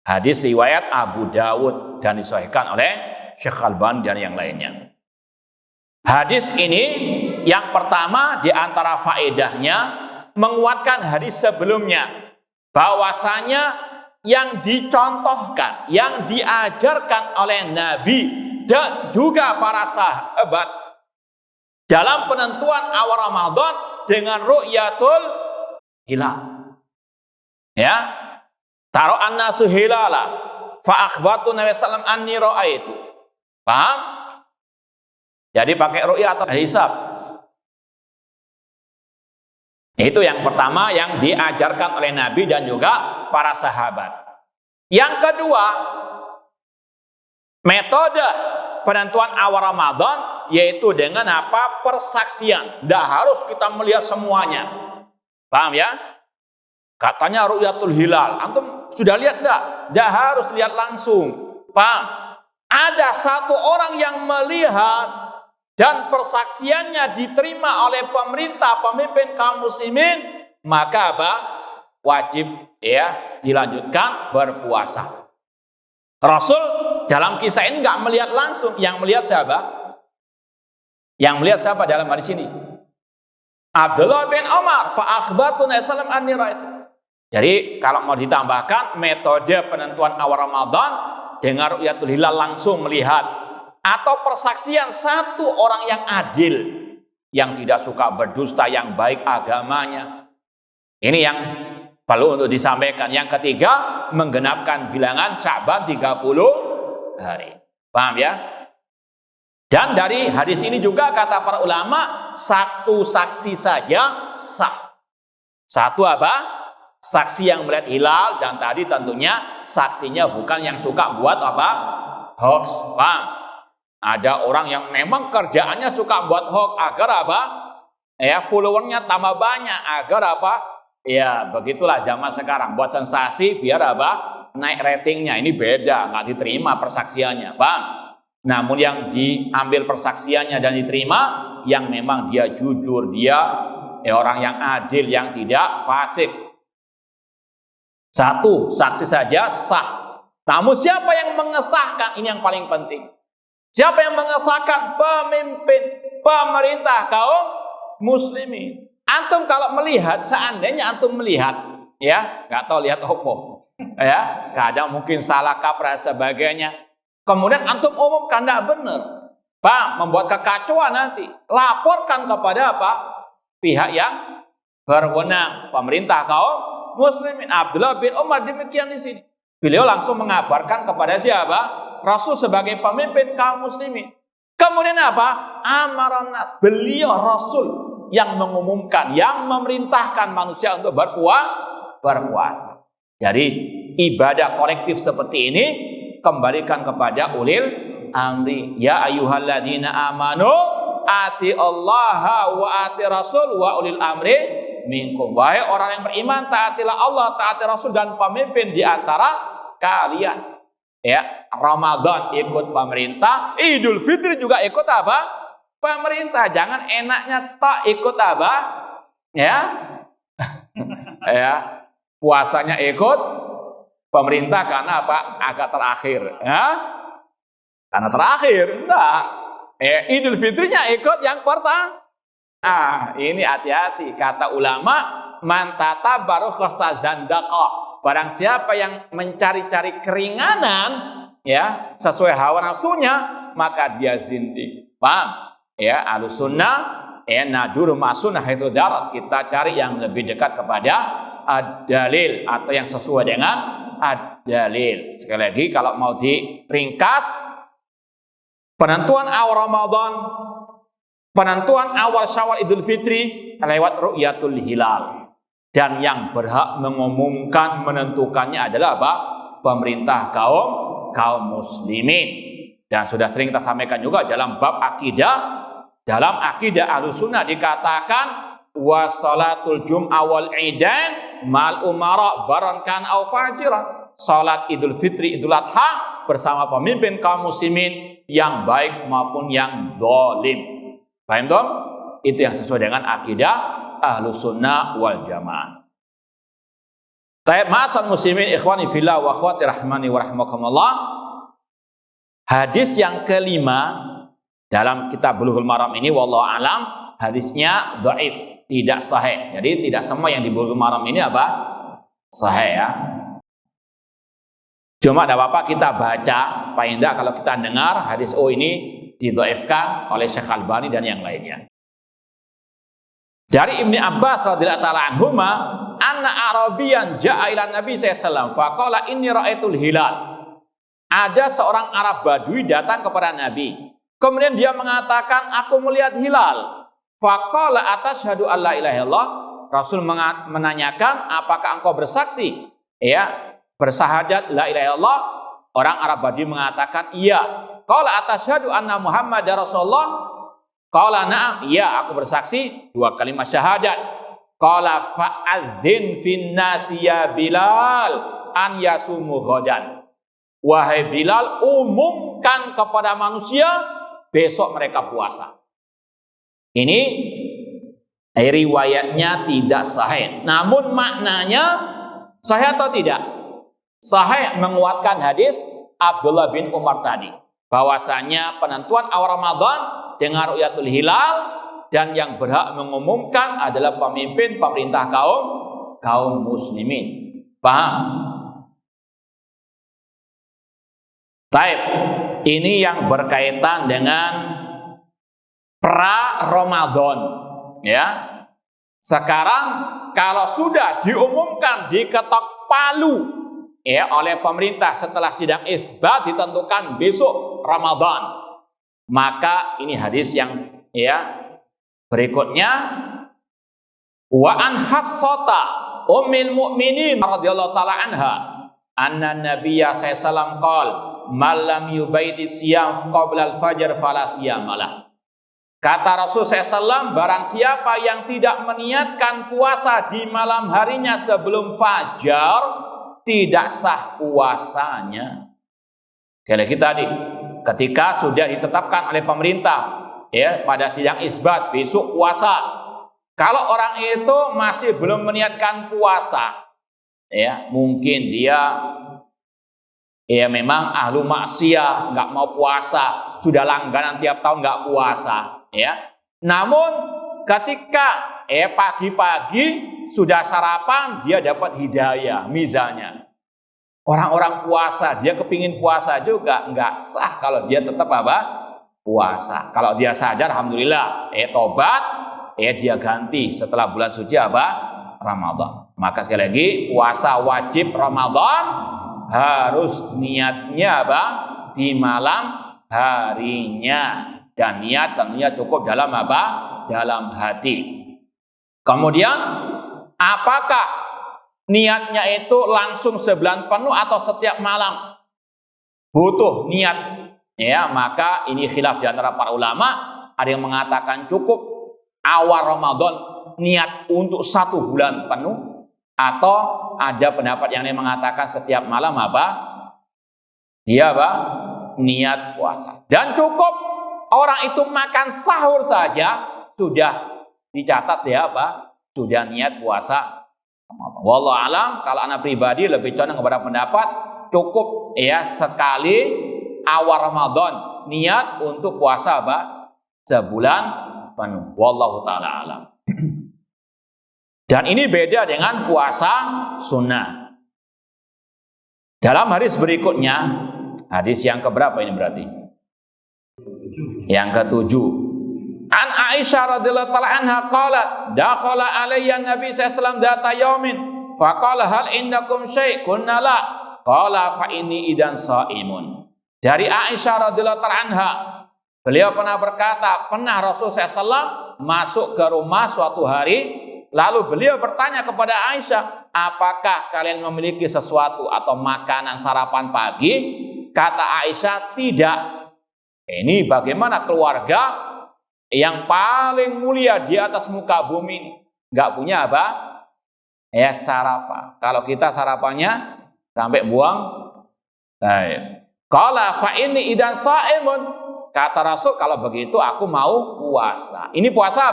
Hadis riwayat Abu Dawud dan disahihkan oleh Syekh Albani dan yang lainnya. Hadis ini yang pertama di antara faedahnya menguatkan hadis sebelumnya, bahwasanya yang dicontohkan, yang diajarkan oleh Nabi dan juga para sahabat dalam penentuan awal Ramadan dengan ru'yatul hilal. Ya. Taro an-nasu hilala fa akhbartu Nabi sallam anni ra'aitu. Paham? Jadi pakai ru'yah atau hisab. Itu yang pertama yang diajarkan oleh Nabi dan juga para sahabat. Yang kedua, metode penentuan awal Ramadan yaitu dengan apa? Persaksian. Tidak harus kita melihat semuanya. Paham ya? Katanya ru'yatul hilal. Antum sudah lihat enggak? Tidak harus lihat langsung. Paham? Ada satu orang yang melihat dan persaksiannya diterima oleh pemerintah, pemimpin kaum muslimin, maka apa? Wajib ya dilanjutkan berpuasa. Rasul dalam kisah ini enggak melihat langsung. Yang melihat siapa? Yang melihat siapa dalam hadis ini? Abdullah bin Umar. Fa akhbartu Nabi sallallahu alaihi wasallam. Jadi kalau mau ditambahkan metode penentuan awal Ramadan dengan ru'yatul hilal langsung melihat atau persaksian satu orang yang adil yang tidak suka berdusta, yang baik agamanya. Ini yang perlu untuk disampaikan. Yang ketiga, menggenapkan bilangan Sya'ban 30 hari. Paham ya? Dan dari hadis ini juga kata para ulama, satu saksi saja sah. Satu apa? Saksi yang melihat hilal, dan tadi tentunya saksinya bukan yang suka buat apa? Hoax. Paham? Ada orang yang memang kerjaannya suka buat hoax agar apa? Ya, followernya tambah banyak agar apa? Ya, begitulah zaman sekarang, buat sensasi biar apa? Naik ratingnya. Ini beda, nggak diterima persaksiannya. Paham? Namun yang diambil persaksiannya dan diterima yang memang dia jujur, dia orang yang adil, yang tidak fasik. Satu saksi saja sah. Namun siapa yang mengesahkan? Ini yang paling penting. Siapa yang mengesahkan? Pemimpin, pemerintah kaum muslimin. Antum kalau melihat, seandainya antum melihat, ya, nggak tahu lihat opo, ya, kadang mungkin salah kaprah sebagainya. Kemudian antum umumkan tidak benar, paham, membuat kekacauan nanti. Laporkan kepada apa? Pihak yang berwenang, pemerintah kaum muslimin. Abdullah bin Umar demikian di sini. Beliau langsung mengabarkan kepada siapa? Rasul sebagai pemimpin kaum muslimin. Kemudian apa? Amaranat. Beliau Rasul yang mengumumkan, yang memerintahkan manusia untuk berpuasa. berpuasa. Jadi ibadah kolektif seperti ini kembalikan kepada ulil amri. Ya ayyuhalladzina amanu ati Allah wa ati Rasul wa ulil amri minkum. Wahai orang yang beriman, taatilah Allah, taati Rasul dan pemimpin di antara kalian. Ya, Ramadan ikut pemerintah, Idul Fitri juga ikut apa? Pemerintah. Jangan enaknya tak ikut apa? Ya. Ya, puasanya ikut pemerintah karena apa? Agak terakhir, ya. Karena terakhir, enggak. Idul Fitrinya ikut yang pertama. Ini hati-hati. Kata ulama, man tatabaru khastazandaqah. Barang siapa yang mencari-cari keringanan, ya, sesuai hawa nafsunya, maka dia zindik. Paham? Ya, Ahlussunnah, nadur ma'sunnah itu darat. Kita cari yang lebih dekat kepada ad-dalil atau yang sesuai dengan ad-dalil. Sekali lagi, kalau mau diringkas, penentuan awal Ramadan, penentuan awal Syawal Idul Fitri lewat ru'yatul hilal. Dan yang berhak mengumumkan, menentukannya adalah apa? Pemerintah kaum muslimin. Dan sudah sering kita sampaikan juga dalam bab akidah. Dalam akidah Ahlussunnah dikatakan wasalatul jum'ah wal idain mal umara barankan au fajiran. Salat Idul Fitri, Idul Adha bersama pemimpin kaum muslimin yang baik maupun yang zalim. Paham dong? Itu yang sesuai dengan akidah Ahlussunnah wal Jamaah. Taib ma'asal muslimin ikhwani fillah wa akhwati rahmani wa rahmakumullah. Hadis yang kelima dalam kitab Bulughul Maram ini wallahu alam hadisnya dhaif, tidak sahih. Jadi tidak semua yang di Bulughul Maram ini apa? Sahih ya. Cuma tidak apa-apa kita baca, paling tidak kalau kita dengar hadis ini didhaifkan oleh Syekh Albani dan yang lainnya. Dari Ibnu Abbas radhiyallahu ta'ala anhuma, anna Arabiyan ja'a ila Nabi sallallahu alaihi wasallam faqala inni ra'aitul hilal. Ada seorang Arab Badui datang kepada Nabi. Kemudian dia mengatakan, aku melihat hilal. Faqala atasyhadu alla ilaha illallah. Rasul menanyakan, apakah engkau bersaksi? Ya, bersahadat la ilaha illallah. Orang Arab Badui mengatakan, iya. Qala atasyhadu anna Muhammadar Rasulullah. Qala na'am, iya aku bersaksi, dua kalimat syahadat. Qala fa'adzin fin nasi ya Bilal an yasumu ghadan. Wahai Bilal, umumkan kepada manusia besok mereka puasa. Ini riwayatnya tidak sahih, namun maknanya sahih atau tidak? Sahih, menguatkan hadis Abdullah bin Umar tadi, bahwasanya penentuan awal Ramadan dengan ru'yatul hilal, dan yang berhak mengumumkan adalah pemimpin pemerintah kaum muslimin. Paham? Taib. Ini yang berkaitan dengan pra Ramadan, ya. Sekarang kalau sudah diumumkan, diketok palu ya oleh pemerintah setelah sidang itsbat ditentukan besok Ramadan, maka ini hadis yang ya berikutnya, wa an Hafsata ummil mukminin radhiyallahu taala anha anna nabiyya sallallahu alaihi wasallam qala man lam yubaidi siyam qabla al-fajr fala siyamalah. Kata Rasul SAW, barang siapa yang tidak meniatkan puasa di malam harinya sebelum fajar, tidak sah puasanya. Sekali lagi tadi, ketika sudah ditetapkan oleh pemerintah ya pada sidang isbat besok puasa, kalau orang itu masih belum meniatkan puasa, ya mungkin dia ya memang ahlu maksiat, nggak mau puasa, sudah langganan tiap tahun nggak puasa, ya. Namun ketika pagi-pagi sudah sarapan, dia dapat hidayah, misalnya orang-orang puasa, dia kepingin puasa juga, nggak sah kalau dia tetap apa? Puasa. Kalau dia sadar, alhamdulillah, tobat, dia ganti setelah bulan suci apa? Ramadan. Maka sekali lagi, puasa wajib Ramadan harus niatnya apa? Di malam harinya, dan niat tentunya cukup dalam apa? Dalam hati. Kemudian apakah niatnya itu langsung sebulan penuh atau setiap malam butuh niat, ya, maka ini khilaf di antara para ulama. Ada yang mengatakan cukup awal Ramadan niat untuk 1 bulan penuh, atau ada pendapat yang mengatakan setiap malam dia niat puasa. Dan cukup orang itu makan sahur saja sudah dicatat sudah niat puasa. Wallahu alam, kalau anak pribadi lebih condong kepada pendapat cukup ya sekali awal Ramadan niat untuk puasa sebulan penuh. Wallahu taala alam. Dan ini beda dengan puasa sunnah. Dalam hadis berikutnya, hadis yang keberapa ini berarti? Yang ke-7. An Aisyah radhiyallahu taala anha qalat, dakhala alayya Nabi sallallahu alaihi wasallam data yaumin, faqala hal indakum syai'? Qulna la. Qala fa inni idan shaimun. Dari Aisyah radhiyallahu taala anha, beliau pernah berkata, pernah Rasul sallallahu alaihi wasallam masuk ke rumah suatu hari. Lalu beliau bertanya kepada Aisyah, apakah kalian memiliki sesuatu atau makanan sarapan pagi? Kata Aisyah, tidak. Ini bagaimana keluarga yang paling mulia di atas muka bumi ini nggak punya ya sarapan. Kalau kita sarapannya sampai buang. Qala fa inni idan shaimun. Kata Rasul, kalau begitu aku mau puasa. Ini puasa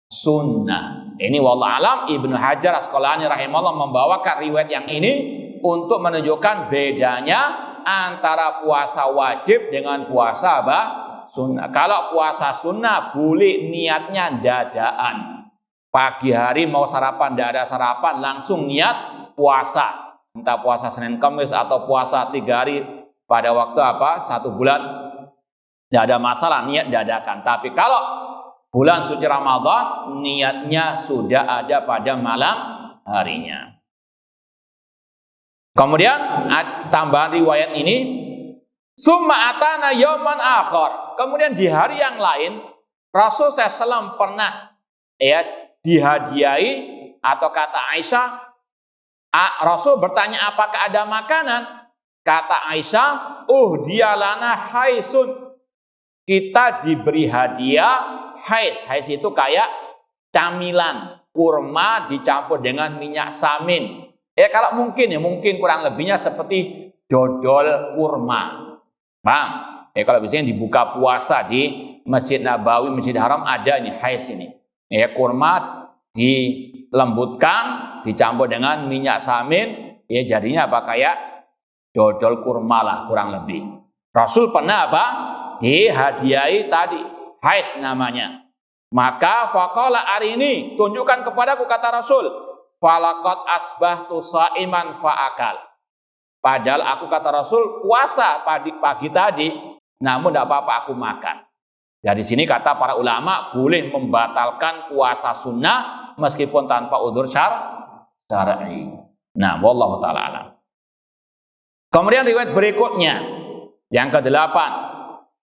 sunnah. Ini wallahu alam, Ibnu Hajar Asqalani rahimahullah membawakan riwayat yang ini untuk menunjukkan bedanya antara puasa wajib dengan puasa sunnah. Kalau puasa sunnah boleh niatnya dadaan. Pagi hari mau sarapan, tidak ada sarapan, langsung niat puasa. Entah puasa Senin Kamis atau puasa 3 hari pada waktu 1 bulan, tidak ada masalah, niat dadakan. Tapi kalau bulan suci Ramadan, niatnya sudah ada pada malam harinya. Kemudian tambahan riwayat ini, summa atana yauman akhar. Kemudian di hari yang lain, Rasul SAW pernah dihadiahi, atau kata Aisyah, Rasul bertanya apakah ada makanan. Kata Aisyah, dia lana haisun. Kita diberi hadiah hais. Hais itu kayak camilan, kurma dicampur dengan minyak samin. Kalau mungkin kurang lebihnya seperti dodol kurma. Paham? Kalau biasanya dibuka puasa di Masjid Nabawi, Masjid Haram ada ini hais ini. Kurma dilembutkan, dicampur dengan minyak samin, jadinya kayak dodol kurma lah kurang lebih. Rasul pernah dihadiahi tadi, hais namanya. Maka faqala hari ini tunjukkan kepadaku, kata Rasul, falaqad asbahtu shaiman faakal. Padahal aku, kata Rasul, puasa pagi tadi, namun tidak apa-apa aku makan. Dari sini kata para ulama boleh membatalkan puasa sunnah meskipun tanpa udzur syar'i. Nah, wallahu taala alam. Kemudian riwayat berikutnya yang ke-8.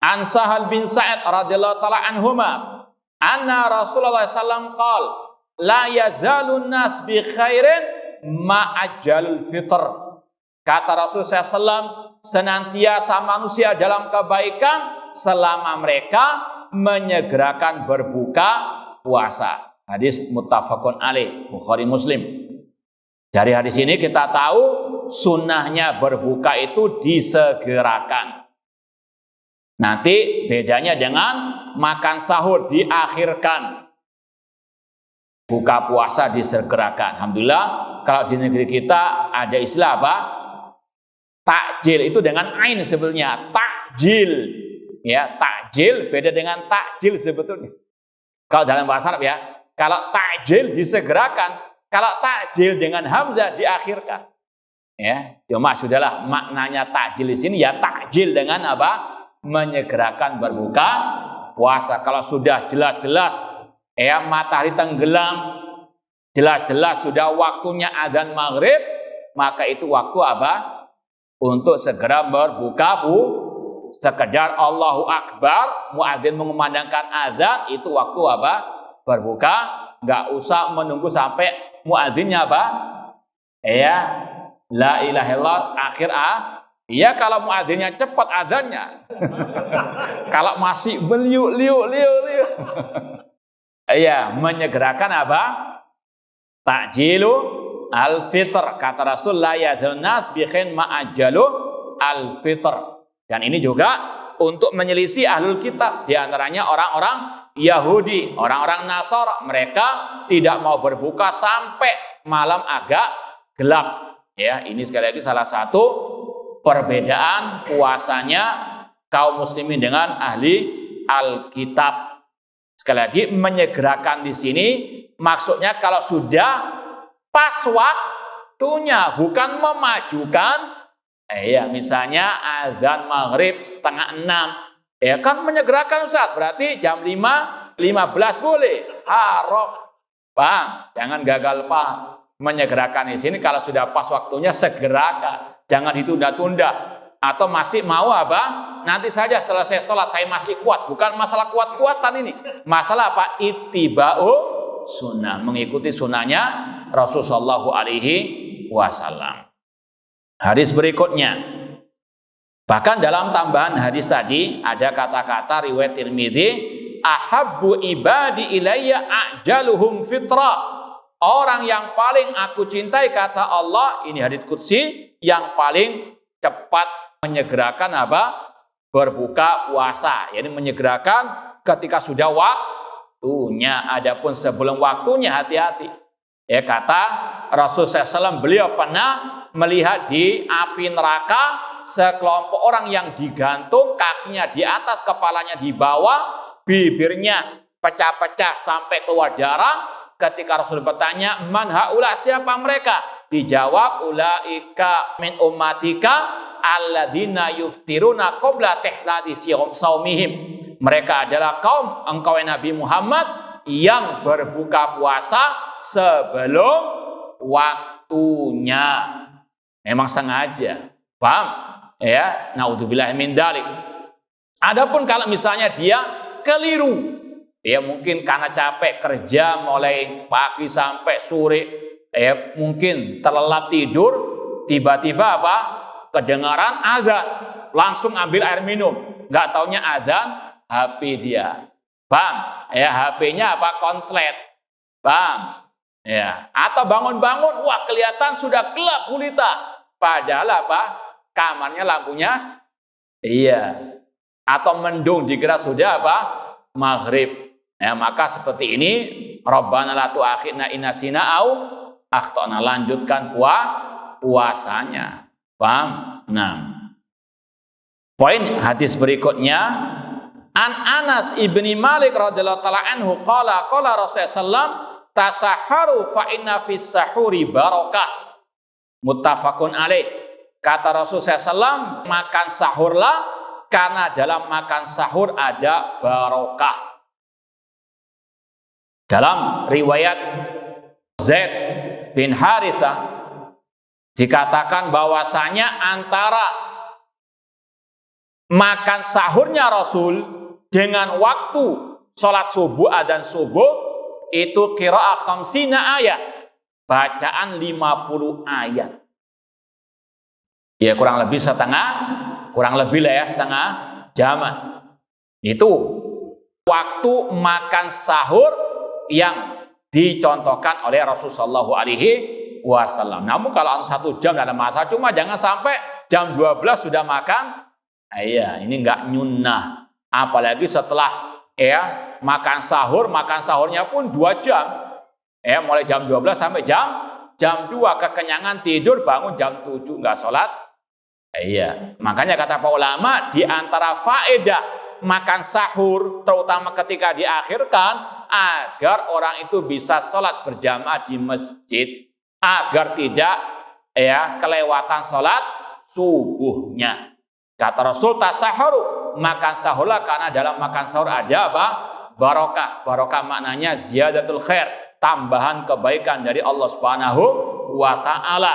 An Sahal bin Sa'id radhiyallahu taala anhuma anna Rasulullah sallallahu qol la yazalun nas bi khairin ma ajalul fitr. Kata Rasulullah sallallahu senantiasa manusia dalam kebaikan selama mereka menyegerakan berbuka puasa. Hadis muttafaqun alaih, Bukhari Muslim. Dari hadis ini kita tahu sunnahnya berbuka itu disegerakan. Nanti bedanya dengan makan sahur diakhirkan, buka puasa disegerakan. Alhamdulillah kalau di negeri kita ada istilah takjil, itu dengan ain sebetulnya, takjil. Takjil beda dengan takjil sebetulnya. Kalau dalam bahasa Arab kalau takjil disegerakan, kalau takjil dengan hamzah diakhirkan. Cuma sudahlah, maknanya takjil di sini takjil dengan menyegerakan berbuka puasa. Kalau sudah jelas-jelas matahari tenggelam, jelas-jelas sudah waktunya adzan maghrib, maka itu waktu untuk segera berbuka sekedar Allahu Akbar, muadzin mengumandangkan adzan, itu waktu berbuka. Nggak usah menunggu sampai muadzinnya Ya, la ilaha illallah akhir A. Iya kalau muadzinnya cepat adzannya. Kalau masih beliuk-liuk. Iya, menyegerakan apa? Ta'jilu al-fitr. Kata Rasul, la yazalun nas bi khain ma'ajjalu al-fitr. Dan ini juga untuk menyelisih ahlul kitab, di antaranya orang-orang Yahudi, orang-orang Nasara. Mereka tidak mau berbuka sampai malam agak gelap. Ya, ini sekali lagi salah satu perbedaan puasanya kaum muslimin dengan ahli Alkitab. Sekali lagi menyegerakan di sini maksudnya kalau sudah pas waktunya, bukan memajukan. Ya, misalnya azan maghrib 5:30, ya kan menyegerakan Ustaz, berarti jam 5:15 boleh, haram. Bang, jangan gagal paham. Menyegerakan di sini kalau sudah pas waktunya segerakan. Jangan ditunda-tunda. Atau masih mau apa? Nanti saja selesai sholat saya masih kuat. Bukan masalah kuat-kuatan ini. Masalah apa? Ittiba'u sunnah. Mengikuti sunnahnya Rasulullah SAW. Hadis berikutnya. Bahkan dalam tambahan hadis tadi ada kata-kata riwayat Tirmidzi, ahabbu ibadi ilayya ajaluhum fitra. Orang yang paling aku cintai kata Allah, ini hadits qudsi, yang paling cepat menyegerakan apa? Berbuka puasa. Yani menyegerakan ketika sudah waktunya. Adapun sebelum waktunya hati-hati. Ya, kata Rasulullah SAW, beliau pernah melihat di api neraka sekelompok orang yang digantung, kakinya di atas, kepalanya di bawah, bibirnya pecah-pecah sampai keluar darah. Ketika Rasul bertanya, man haula, siapa mereka? Dijawab, ulaika min ummatika alladzina yuftiruna qabla tihlati saumihim. Mereka adalah kaum engkau Nabi Muhammad yang berbuka puasa sebelum waktunya. Memang sengaja. Paham? Ya, naudzubillah min dzalik. Adapun kalau misalnya dia keliru, ya mungkin karena capek kerja mulai pagi sampai sore, ya mungkin terlelap tidur, tiba-tiba apa? Kedengaran azan, langsung ambil air minum. Nggak taunya azan, HP dia. Bang, ya HP-nya apa? Konslet. Bang, ya. Atau bangun-bangun, wah kelihatan sudah gelap gulita. Padahal apa? Kamarnya lampunya, iya. Atau mendung dikira sudah apa? Maghrib. Ya, maka seperti ini, Rabbana la tu'akhidna in nasina au akhtana, lanjutkan puasanya. Paham? Nah. Poin hadis berikutnya, An Anas ibni Malik radhiyallahu taala anhu qala Rasulullah sallallahu tasaharu fa inna fis sahuri barakah. Muttafaqun alaih. Kata Rasulullah sallallahu, makan sahurlah karena dalam makan sahur ada barokah. Dalam riwayat Zaid bin Harithah dikatakan bahwasanya antara makan sahurnya Rasul dengan waktu sholat subuh adzan subuh itu qiraah khamsina ayat, bacaan 50 ayat. Ya kurang lebih setengah jaman. Itu waktu makan sahur yang dicontohkan oleh Rasulullah SAW. Namun kalau 1 jam tidak ada masalah, cuma jangan sampai jam 12 sudah makan. Iya, ini enggak nyunnah. Apalagi setelah ya makan sahurnya pun 2 jam. Ya, mulai jam 12 sampai jam 2, kekenyangan tidur, bangun jam 7 enggak sholat. Iya, makanya kata para ulama, di antara faedah makan sahur, terutama ketika diakhirkan, agar orang itu bisa sholat berjamaah di masjid, agar tidak ya kelewatan sholat subuhnya. Kata Rasul, tasaharu, makan sahurlah karena dalam makan sahur ada apa? Barokah. Barokah maknanya ziyadatul khair, tambahan kebaikan dari Allah Subhanahu wa Ta'ala.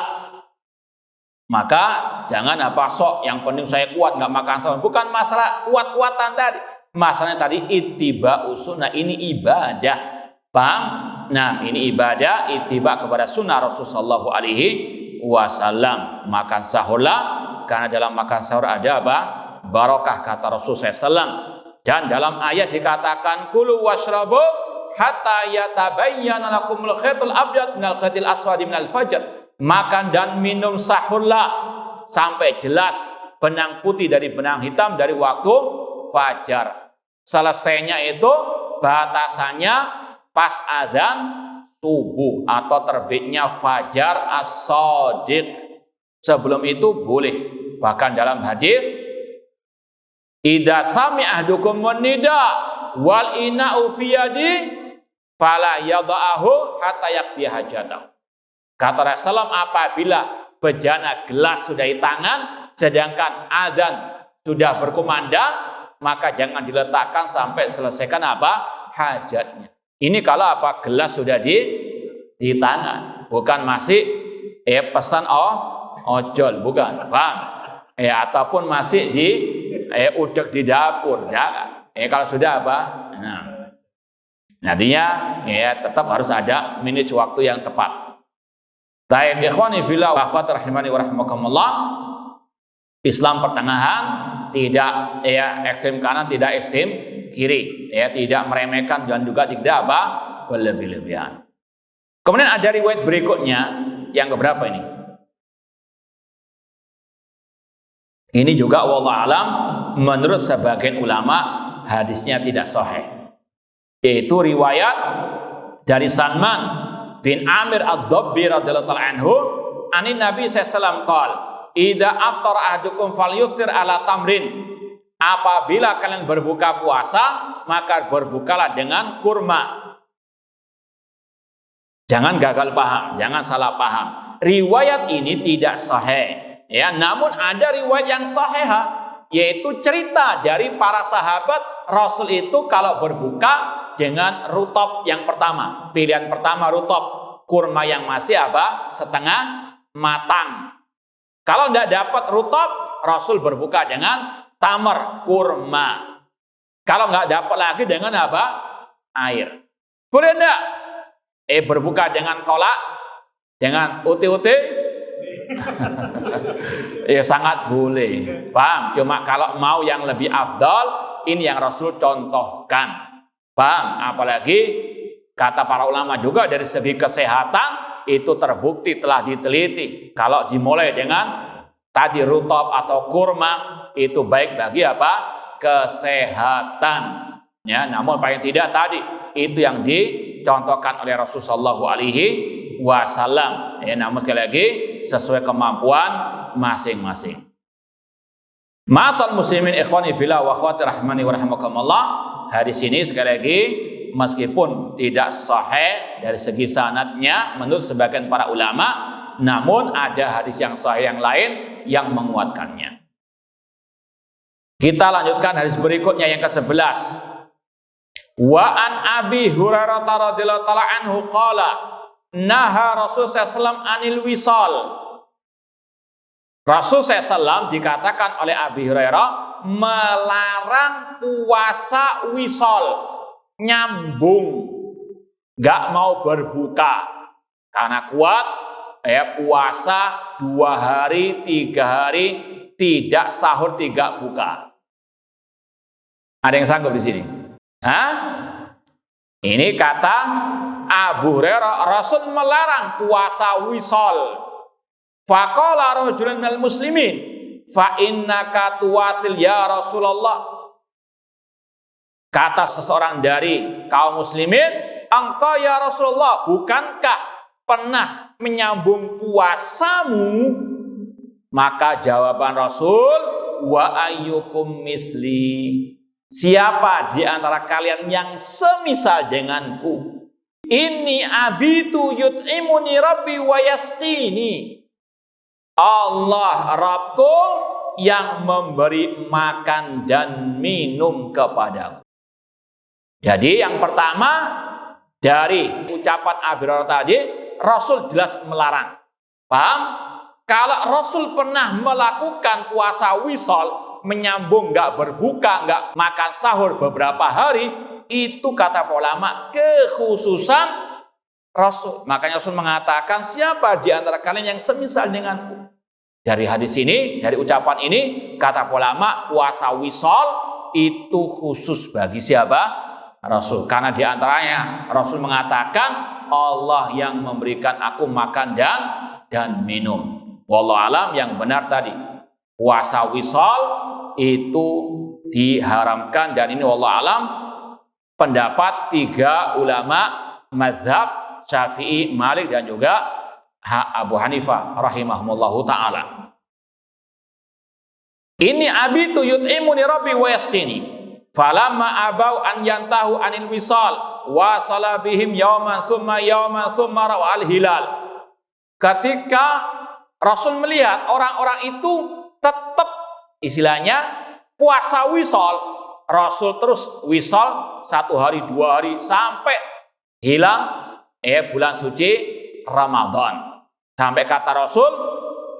Maka jangan apa sok yang penting saya kuat nggak makan sahur. Bukan masalah kuat-kuatan tadi. Masalahnya tadi ittiba'u sunnah, ini ibadah. Paham? Nah, ini ibadah ittiba kepada sunnah Rasulullah wasallam. Makan sahurlah, karena dalam makan sahur ada apa? Barokah, kata Rasulullah SAW. Dan dalam ayat dikatakan kulu washrabu hatta yatabayyana lakumul khaytul abyad minal khaytil aswadi minal fajr. Makan dan minum sahurlah sampai jelas benang putih dari benang hitam dari waktu fajar. Selesainya itu batasannya pas azan subuh atau terbitnya fajar as-shadiq. Sebelum itu boleh. Bahkan dalam hadis, idza sami'a ahdukum nida wal ina'u fi yadi fala yada'ahu hatta yaqdi hajatahu. Kata Rasulullah, apabila bejana gelas sudah di tangan sedangkan azan sudah berkumandang, maka jangan diletakkan sampai selesaikan apa? Hajatnya. Ini kalau apa? Gelas sudah di tangan, bukan masih pesan ojol, bukan, bang. Ataupun masih di udek di dapur, jangan. Kalau sudah apa? Nah, nantinya tetap harus ada manage waktu yang tepat. Taib ikhwani fillah wa akhwati rahimani wa rahimakumullah. Islam pertengahan, tidak ekstrem kanan, tidak ekstrem kiri, tidak meremehkan dan juga tidak apa? Berlebih-lebihan. Kemudian ada riwayat berikutnya yang keberapa ini? Ini juga wallahu alam menurut sebagian ulama hadisnya tidak sahih. Yaitu riwayat dari Salman bin Amir ad-Dabbi radhiyallahu ta'ala anhu, anin Nabi sallallahu alaihi wasallam idza aftara ahadukum falyuftir ala tamrin. Apabila kalian berbuka puasa, maka berbukalah dengan kurma. Jangan gagal paham, jangan salah paham. Riwayat ini tidak sahih. Namun ada riwayat yang sahih, yaitu cerita dari para sahabat Rasul itu kalau berbuka dengan rutop yang pertama. Pilihan pertama rutop, kurma yang masih apa? Setengah matang. Kalau tidak dapat rutop, Rasul berbuka dengan tamar, kurma. Kalau nggak dapat lagi dengan apa? Air. Boleh enggak? Berbuka dengan kolak, dengan uti-uti? Sangat boleh. Paham? Cuma kalau mau yang lebih afdal, ini yang Rasul contohkan. Paham? Apalagi kata para ulama juga dari segi kesehatan itu terbukti telah diteliti. Kalau dimulai dengan tadi rutop atau kurma itu baik bagi apa? Kesehatan. Namun paling tidak tadi itu yang dicontohkan oleh Rasulullah Shallallahu Alaihi Wasallam. Namun sekali lagi sesuai kemampuan masing-masing. Ma'asal muslimin ikhwani fillah wa akhwati rahmani wa rahimakumullah. Hadis ini sekali lagi meskipun tidak sahih dari segi sanadnya menurut sebagian para ulama, namun ada hadis yang sahih yang lain yang menguatkannya. Kita lanjutkan hadis berikutnya yang ke-11. Wa an Abi Hurairah radhiyallahu ta'ala anhu qala naha Rasulullah SAW anil wisal. Rasulullah SAW dikatakan oleh Abi Hurairah melarang puasa wisal, nyambung, nggak mau berbuka karena kuat puasa 2 hari 3 hari tidak sahur tidak buka. Ada yang sanggup di sini? Ini kata Abu Hurairah, Rasul melarang puasa wisal. Faqala rajulun minal muslimin fa innaka tuwasil ya Rasulullah. Kata seseorang dari kaum muslimin, engkau ya Rasulullah, bukankah pernah menyambung puasamu? Maka jawaban Rasul, wa ayyukum misli. Siapa di antara kalian yang semisal denganku? Inni abitu yut'imuni rabbi wa yasqini. Allah Rabbku yang memberi makan dan minum kepadaku. Jadi yang pertama dari ucapan Abi Hurairah tadi, Rasul jelas melarang. Paham? Kalau Rasul pernah melakukan puasa wisal, menyambung, nggak berbuka, nggak makan sahur beberapa hari, itu kata ulama kekhususan Rasul. Makanya Rasul mengatakan, siapa di antara kalian yang semisal denganku? Dari hadis ini, dari ucapan ini, kata ulama, puasa wisol itu khusus bagi siapa? Rasul. Karena di antaranya Rasul mengatakan, Allah yang memberikan aku makan dan minum. Wallahu alam, yang benar tadi, puasa wisol itu diharamkan, dan ini wallahu alam pendapat 3 ulama mazhab Syafi'i, Malik, dan juga Abu Hanifah rahimahumullahu ta'ala. Ini abitu yut'imuni rabbi wa yasqini falamma abau an yantahu anil wisal wa salabihim yawman thumma ra'al hilal. Ketika Rasul melihat orang-orang itu tetap istilahnya puasa wisal, Rasul terus wisal 1 hari 2 hari sampai hilang bulan suci Ramadan. Sampai kata Rasul,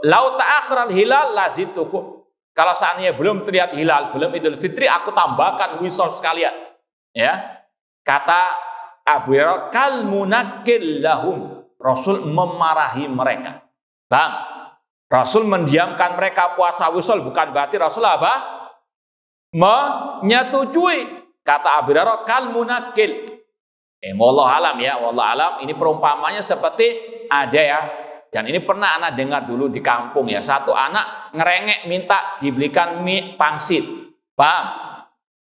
lau ta'akhiral hilal lazitukum. Kalau seandainya belum terlihat hilal, belum Idul Fitri, aku tambahkan wisol sekalian. Ya. Kata Abu Hurairah, kal munakil lahum. Rasul memarahi mereka. Bang, Rasul mendiamkan mereka puasa wisol, bukan berarti Rasul apa? Menyetujui. Kata Abu Hurairah, kal munakil. Wallahu alam ya, wallahu alam. Ini perumpamannya seperti ada ya. Dan ini pernah anak dengar dulu di kampung ya. Satu anak ngerengek minta dibelikan mie pangsit. Paham?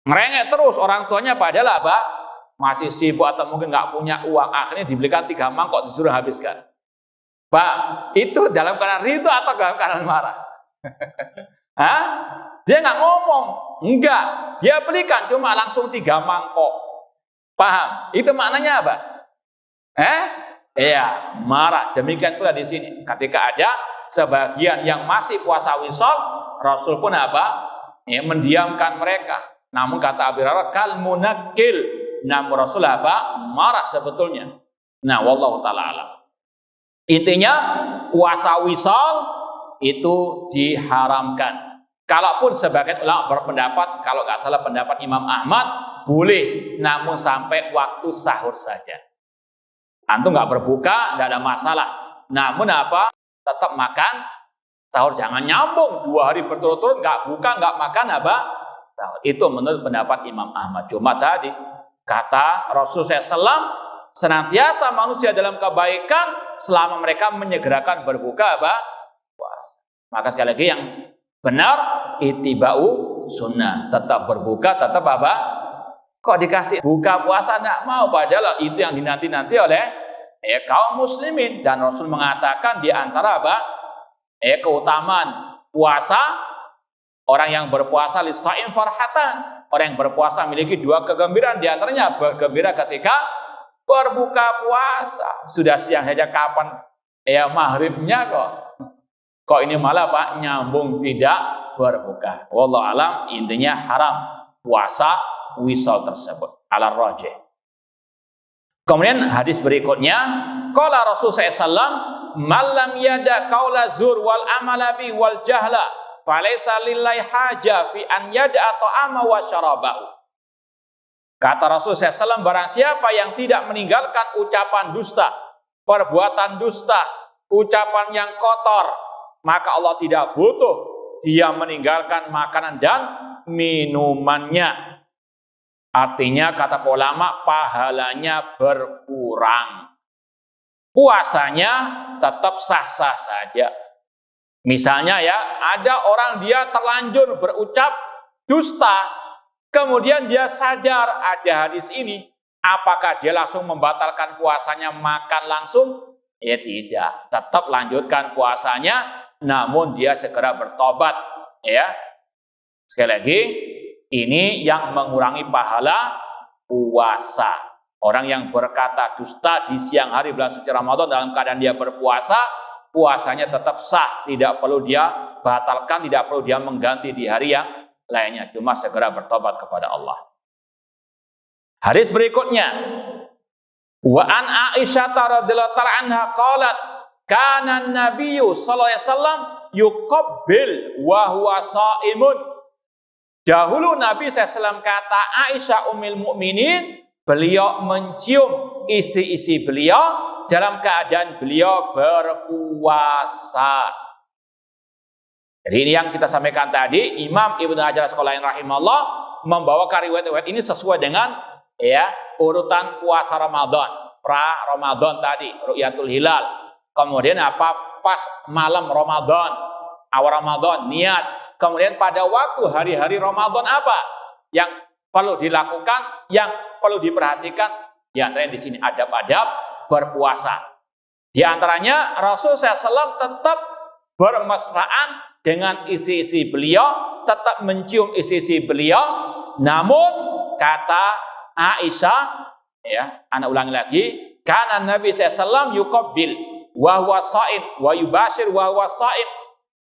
Ngerengek terus, orang tuanya padahal apa? Masih sibuk atau mungkin nggak punya uang. Akhirnya dibelikan 3 mangkok, disuruh habiskan. Paham? Itu dalam keadaan ridho atau dalam keadaan marah? Hah? Dia nggak ngomong. Enggak. Dia belikan cuma langsung 3 mangkok. Paham? Itu maknanya apa? Iya, marah. Demikian pula di sini. Ketika ada sebagian yang masih puasa wisol, Rasul pun apa? Mendiamkan mereka. Namun kata Abu Hurairah, kal munakil. Namun Rasul apa? Marah sebetulnya. Nah, wallahu ta'ala alam. Intinya, puasa wisol itu diharamkan. Kalaupun sebagian ulama berpendapat, kalau nggak salah pendapat Imam Ahmad, boleh, namun sampai waktu sahur saja. Antum nggak berbuka, nggak ada masalah. Namun apa? Tetap makan sahur, jangan nyambung 2 hari berturut-turut nggak buka, nggak makan apa? Sahur. Itu menurut pendapat Imam Ahmad. Cuma tadi kata Rasulullah SAW, senantiasa manusia dalam kebaikan selama mereka menyegerakan berbuka apa? Puasa. Maka sekali lagi yang benar ittiba'u sunnah, tetap berbuka, tetap apa? Kok dikasih buka puasa enggak mau, padahal itu yang dinanti-nanti oleh kaum muslimin. Dan Rasul mengatakan di antara apa? Keutamaan puasa, orang yang berpuasa lisaim farhatan. Orang yang berpuasa memiliki 2 kegembiraan, di antaranya bergembira ketika berbuka puasa. Sudah siang saja kapan maghribnya kok. Kok ini malah Pak nyambung tidak berbuka. Wallahu alam, intinya haram puasa wisal tersebut ala rajih. Kemudian hadis berikutnya, qala Rasulullah SAW, man lam yada qaula zur wal amala bi wal jahla falaysa lillahi haja fi an yada ta'ama wa syarabahu. Kata Rasulullah SAW, barang siapa yang tidak meninggalkan ucapan dusta, perbuatan dusta, ucapan yang kotor, maka Allah tidak butuh dia meninggalkan makanan dan minumannya. Artinya kata ulama, pahalanya berkurang. Puasanya tetap sah-sah saja. Misalnya ya, ada orang dia terlanjur berucap dusta, kemudian dia sadar ada hadis ini, apakah dia langsung membatalkan puasanya, makan langsung? Ya tidak, tetap lanjutkan puasanya, namun dia segera bertobat. Ya, sekali lagi, ini yang mengurangi pahala puasa. Orang yang berkata dusta di siang hari bulan suci Ramadan dalam keadaan dia berpuasa, puasanya tetap sah, tidak perlu dia batalkan, tidak perlu dia mengganti di hari yang lainnya, cuma segera bertobat kepada Allah. Hadis berikutnya, wa an Aisyah radhiyallahu ta'ala anha qalat, kana an-nabiyyu sallallahu alaihi wasallam yuqabbil wa huwa shaimun. Dahulu Nabi SAW, kata Aisyah Ummul Mukminin, beliau mencium istri-istri beliau dalam keadaan beliau berpuasa. Jadi ini yang kita sampaikan tadi, Imam Ibnu Hajar Al-Asqalani rahimahullah membawakan riwayat-riwayat ini sesuai dengan urutan puasa Ramadan, pra Ramadan tadi, ru'yatul hilal. Kemudian pas malam Ramadan, awal Ramadan niat. Kemudian pada waktu hari-hari Ramadan apa yang perlu dilakukan, yang perlu diperhatikan? Di antaranya di sini adab-adab berpuasa. Di antaranya Rasul SAW tetap bermesraan dengan istri-istri beliau, tetap mencium istri-istri beliau. Namun kata Aisyah, anak ulangi lagi, kana Nabi SAW yuqabbil wa huwa sha'im wa yubashir wa huwa sha'im.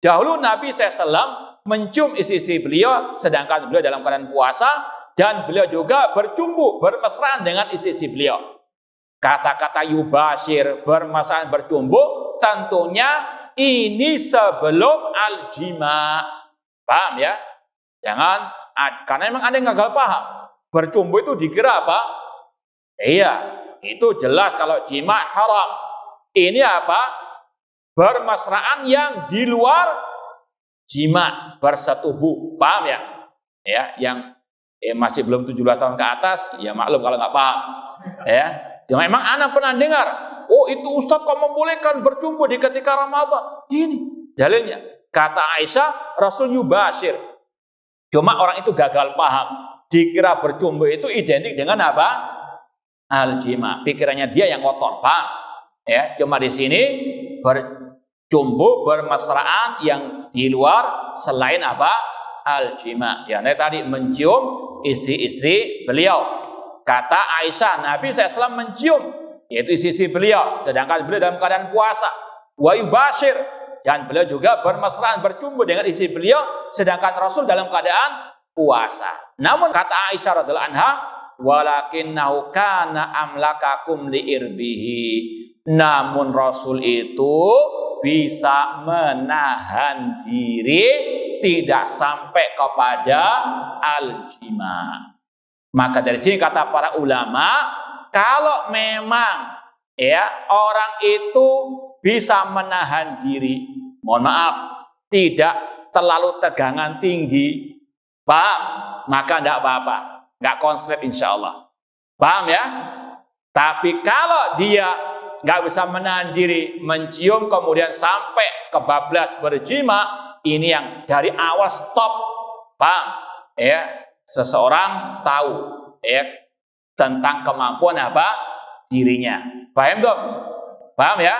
Dahulu Nabi SAW mencium istri-istri beliau sedangkan beliau dalam keadaan puasa, dan beliau juga bercumbu, bermesraan dengan istri-istri beliau. Kata-kata yubashir, bermesraan, bercumbu, tentunya ini sebelum al-jima. Paham ya? Jangan, karena memang ada yang gagal paham. Bercumbu itu dikira apa? Iya, itu jelas kalau jima haram. Ini apa? Bermesraan yang di luar jima, bersetubuh. Paham ya? Ya, yang masih belum 17 tahun ke atas, ya maklum kalau nggak paham. Ya, cuma memang anak pernah dengar, oh itu Ustadz kok membolehkan bercumbu di ketika Ramadan? Ini dalilnya. Kata Aisyah, Rasul yubashir. Cuma orang itu gagal paham. Dikira bercumbu itu identik dengan apa? Al-jima. Pikirannya dia yang kotor, paham? Ya, cuma di sini bercumbu, bermesraan yang di luar selain apa? Al-jima. Ya, tadi mencium istri-istri beliau. Kata Aisyah, Nabi SAW mencium yaitu istri beliau sedangkan beliau dalam keadaan puasa. Wa yubashir, dan beliau juga bermesraan, bercumbu dengan istri beliau sedangkan Rasul dalam keadaan puasa. Namun kata Aisyah radhiyallahu anha, walakinnahu kana amlakakum liirbihi. Namun Rasul itu bisa menahan diri tidak sampai kepada al-jima. Maka dari sini kata para ulama, kalau memang orang itu bisa menahan diri, mohon maaf, tidak terlalu tegangan tinggi, paham? Maka tidak apa-apa, nggak konslet insya Allah, paham ya? Tapi kalau dia nggak bisa menahan diri, mencium kemudian sampai kebablas berjima, ini yang dari awal stop, paham? Ya. Seseorang tahu tentang kemampuan apa dirinya. Paham tuh? Paham ya?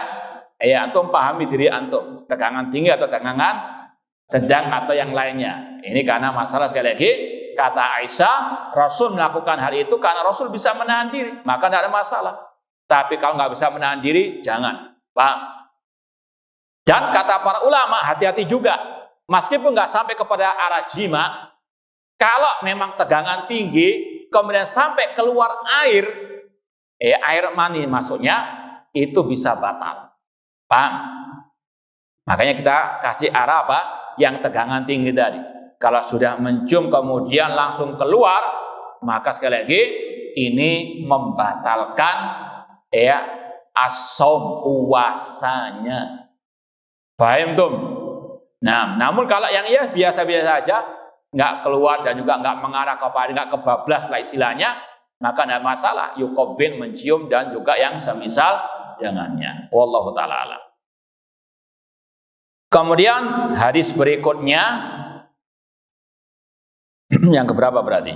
Antum pahami diri antum, tegangan tinggi atau tegangan sedang atau yang lainnya. Ini karena masalah, sekali lagi kata Aisyah, Rasul melakukan hal itu karena Rasul bisa menahan diri, maka tidak ada masalah. Tapi kalau nggak bisa menahan diri, jangan. Paham? Dan kata para ulama, hati-hati juga, meskipun nggak sampai kepada arah jima, kalau memang tegangan tinggi, kemudian sampai keluar air, air mani maksudnya, itu bisa batal. Paham? Makanya kita kasih arah apa? Yang tegangan tinggi tadi. Kalau sudah mencium kemudian langsung keluar, maka sekali lagi ini membatalkan as-shaum, puasanya. Paham tuh? Nah, namun kalau yang biasa-biasa saja, nggak keluar dan juga nggak mengarah kepada, nggak kebablas lah istilahnya, maka tidak masalah, yuqabbil, mencium dan juga yang semisal dengannya. Wallahu ta'ala alam. Kemudian hadis berikutnya yang keberapa berarti?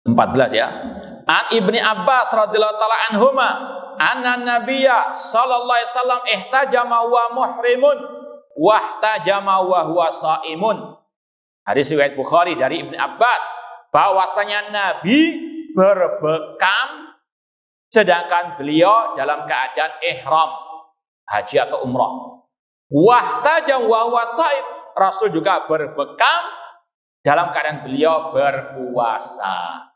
14 ya. An Ibni Abbas radhiyallahu ta'ala anhuma anna nabiyya sallallahu alaihi wasallam ihtajama wa muhrimun wa ihtajama wa huwa shaimun. Hadis riwayat Bukhari dari Ibnu Abbas, bahwasanya Nabi berbekam sedangkan beliau dalam keadaan ihram haji atau umrah. Wahtajam wa huwa shaim, Rasul juga berbekam dalam keadaan beliau berpuasa.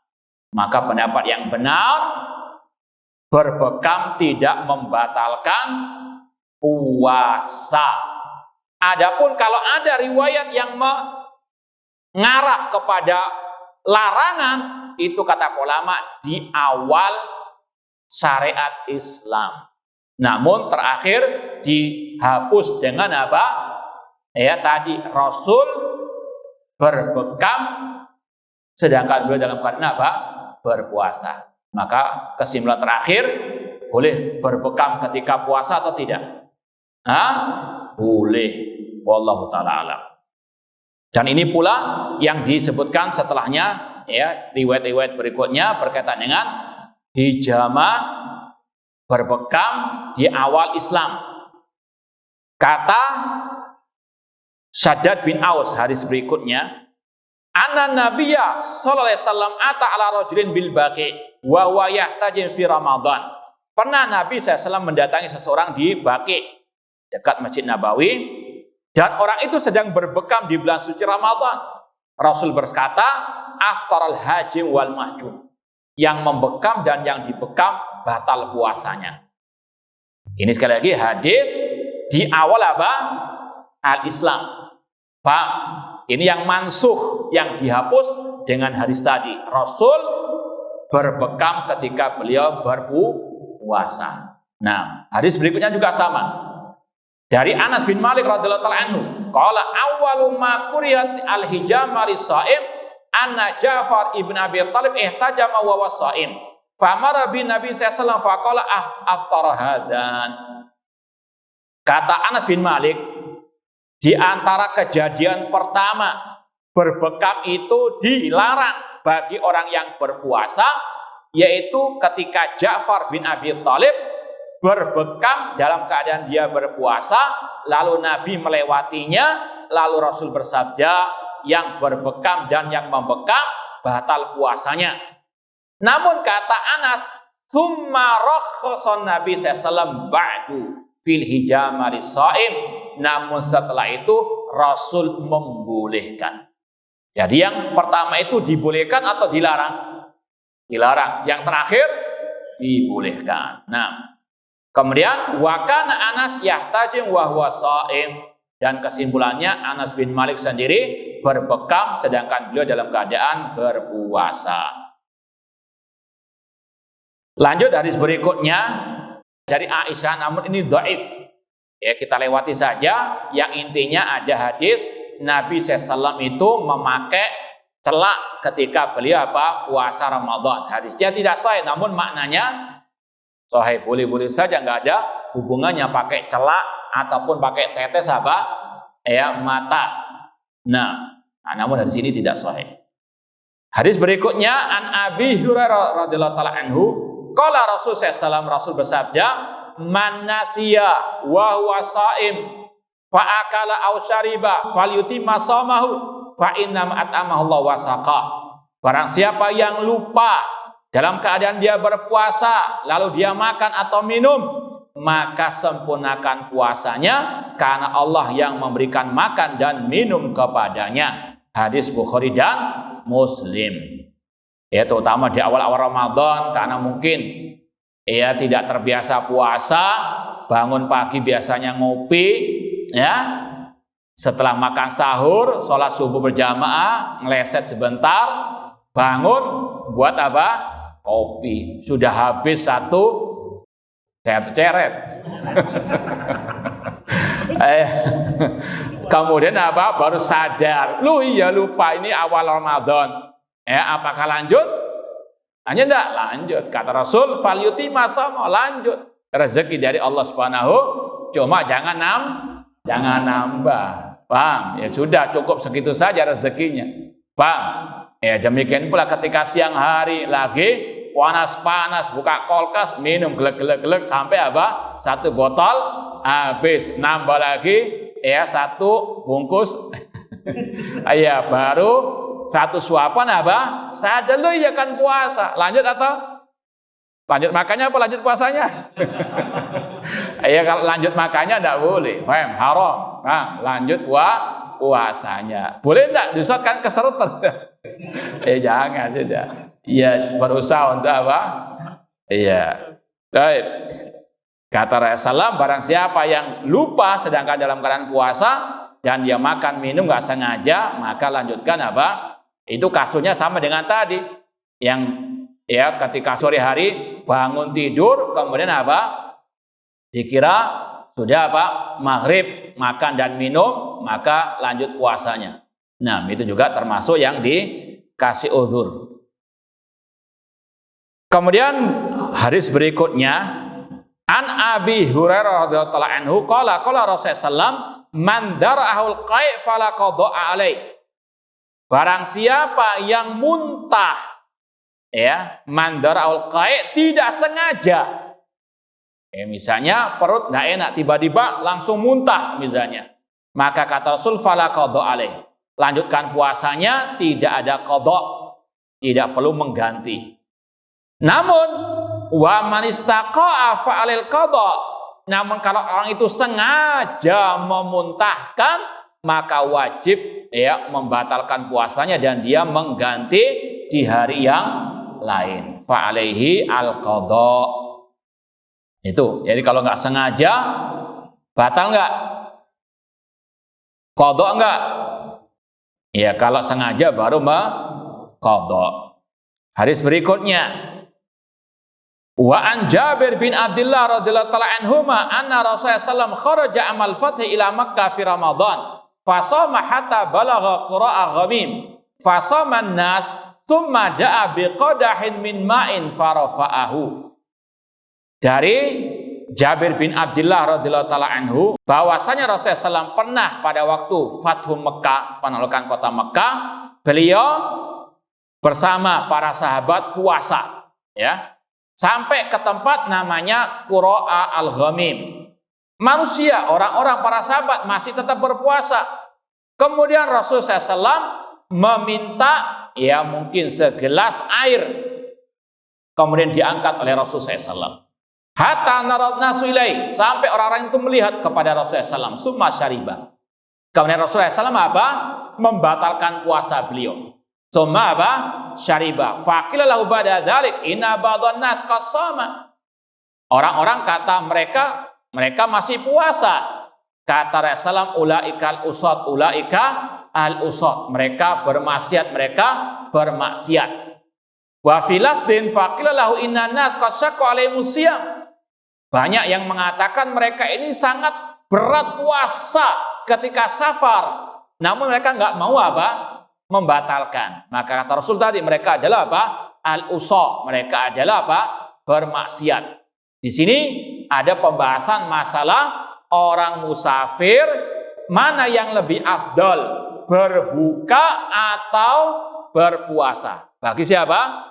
Maka pendapat yang benar, berbekam tidak membatalkan puasa. Adapun kalau ada riwayat yang mengarah kepada larangan, itu kata ulama di awal syariat Islam. Namun terakhir dihapus dengan apa? Ya tadi Rasul berbekam sedangkan beliau dalam keadaan apa? Berpuasa. Maka kesimpulan terakhir, boleh berbekam ketika puasa atau tidak? Boleh. Wallahu ta'ala alam. Dan ini pula yang disebutkan setelahnya, ya, riwayat-riwayat berikutnya berkaitan dengan hijama berbekam di awal Islam. Kata Shaddad bin Aus hadis berikutnya, anna nabiyya sallallahu alaihi wasallam ata ala rajulin bil baqi wa huwa yahtajim fi Ramadan. Pernah Nabi SAW mendatangi seseorang di Baqi dekat Masjid Nabawi, dan orang itu sedang berbekam di bulan suci Ramadan. Rasul berkata, aftaral hajim wal mahjum. Yang membekam dan yang dibekam batal puasanya. Ini sekali lagi hadis di awal apa? Al-Islam. Paham? Ini yang mansuh, yang dihapus dengan hadis tadi. Rasul berbekam ketika beliau berpuasa. Nah, hadis berikutnya juga sama. Dari Anas bin Malik radhiyallahu ta'ala anhu, qala awwalu ma kurihat al-hijama lis-shaim anna Ja'far ibn Abi Thalib ihtajama wa huwa shaim. Famara bin Nabi sallallahu alaihi wasallam faqala aftara hadan. Kata Anas bin Malik, di antara kejadian pertama berbekam itu dilarang bagi orang yang berpuasa, yaitu ketika Ja'far bin Abi Thalib berbekam dalam keadaan dia berpuasa, lalu Nabi melewatinya, lalu Rasul bersabda, yang berbekam dan yang membekam batal puasanya. Namun kata Anas, summa rakhasan Nabi sallallahu ba'du fil hijama lis-shaim. Namun setelah itu Rasul membolehkan. Jadi yang pertama itu dibolehkan atau dilarang? Dilarang. Yang terakhir dibolehkan. Nah, kemudian wa kana Anas yahtajim wa huwa shaim, dan kesimpulannya Anas bin Malik sendiri berbekam sedangkan beliau dalam keadaan berpuasa. Lanjut hadis berikutnya dari Aisyah, namun ini dhaif. Ya, kita lewati saja. Yang intinya ada hadis Nabi SAW itu memakai celak ketika beliau puasa Ramadan. Hadisnya tidak sahih, namun maknanya sahih. Boleh-boleh saja, nggak ada hubungannya pakai celak ataupun pakai tetes mata. Nah, namun dari sini tidak sahih. Hadis berikutnya an Abi Hurairah radhiyallahu taala anhu, qala Rasul sallallahu Rasul bersabda, man nasiya wa huwa shaim fa akala aw syariba falyutimma shaumahu fa innam at'amahu Allah wa saqa. Barang siapa yang lupa dalam keadaan dia berpuasa lalu dia makan atau minum, maka sempurnakan puasanya karena Allah yang memberikan makan dan minum kepadanya. Hadis Bukhari dan Muslim. Ya, terutama di awal-awal Ramadan, karena mungkin tidak terbiasa puasa, bangun pagi biasanya ngopi, ya. Setelah makan sahur, sholat subuh berjamaah, ngeleset sebentar, bangun buat kopi. Sudah habis satu ceret. Kemudian baru sadar, iya lupa ini awal Ramadan. Apakah lanjut? Lanjut enggak? Lanjut. Kata Rasul, falyutimma shauma, lanjut. Rezeki dari Allah Subhanahu, cuma jangan nambah. Paham? Ya sudah, cukup segitu saja rezekinya. Paham? Ya demikian pula ketika siang hari lagi panas-panas, buka kulkas, minum gelek sampai satu botol habis, nambah lagi satu bungkus baru satu suapan sadar lu ya kan puasa. Lanjut atau lanjut makannya apa lanjut puasanya? Kalau lanjut makannya enggak boleh, paham? Haram. Nah, lanjut puasanya. Boleh enggak? Dusat kan keseretan. Jangan sudah. Berusaha untuk Baik. Kata Rasulullah, barang siapa yang lupa sedangkan dalam keadaan puasa dan dia makan minum nggak sengaja, maka lanjutkan Itu kasusnya sama dengan tadi. Yang ya ketika sore hari bangun tidur kemudian apa? Dikira sudah apa? Maghrib, makan dan minum, maka lanjut puasanya. Nah, itu juga termasuk yang dikasih uzur. Kemudian hadis berikutnya, an Abi Hurairah radhiyallahu anhu qala Rasulullah sallam man dara'ahul qai' fala qada'a alaih. Barang siapa yang muntah, ya, man dara'ahul qai' tidak sengaja. Misalnya perut nggak enak tiba-tiba langsung muntah misalnya. Maka kata Rasul fala qada'a alaih. Lanjutkan puasanya, tidak ada qada', tidak perlu mengganti. Namun wa man istaqa'a fa'alil qada'. Namun kalau orang itu sengaja memuntahkan, maka wajib ya membatalkan puasanya dan dia mengganti di hari yang lain. Fa'alaihi al-qada'. Itu. Jadi kalau nggak sengaja batal nggak? Qada' nggak? Ya kalau sengaja baru qada'. Hadis berikutnya. Wa an Jabir bin Abdullah radhiyallahu ta'ala anhuma anna Rasulullah sallallahu kharaja amal fath ila Makkah fi Ramadan fasama hatta balagha qura'a ghamim fasama an-nas thumma da'a biqadahin min ma'in farafa'ahu. Dari Jabir bin Abdullah radhiyallahu ta'ala anhu bahwasanya Rasulullah sallallahu pernah pada waktu Fathu Mekah, penaklukan kota Mekah, beliau bersama para sahabat puasa, ya. Sampai ke tempat namanya Qura'a al-Ghamim. Manusia, orang-orang para sahabat masih tetap berpuasa. Kemudian Rasulullah SAW meminta ya mungkin segelas air. Kemudian diangkat oleh Rasulullah SAW. Hatta narad nasu ilaihi, sampai orang-orang itu melihat kepada Rasulullah SAW. Summa syariba. Kemudian Rasulullah SAW apa? Membatalkan puasa beliau. Summa apa? Syariba. Faqila lahu ba'da dzalik inna ba'dhan nas qasama. Orang-orang kata mereka masih puasa. Kata Rasulullah ulaikal usat, ulaika al usat. Mereka bermaksiat. Wa fi lafdin faqila lahu inna nas qasaqu alaihimus siyam. Banyak yang mengatakan mereka ini sangat berat puasa ketika safar. Namun mereka nggak mau apa? Membatalkan. Maka kata Rasul tadi mereka adalah apa? Al-usa. Mereka adalah apa? Bermaksiat. Di sini ada pembahasan masalah orang musafir mana yang lebih afdal, berbuka atau berpuasa. Bagi siapa?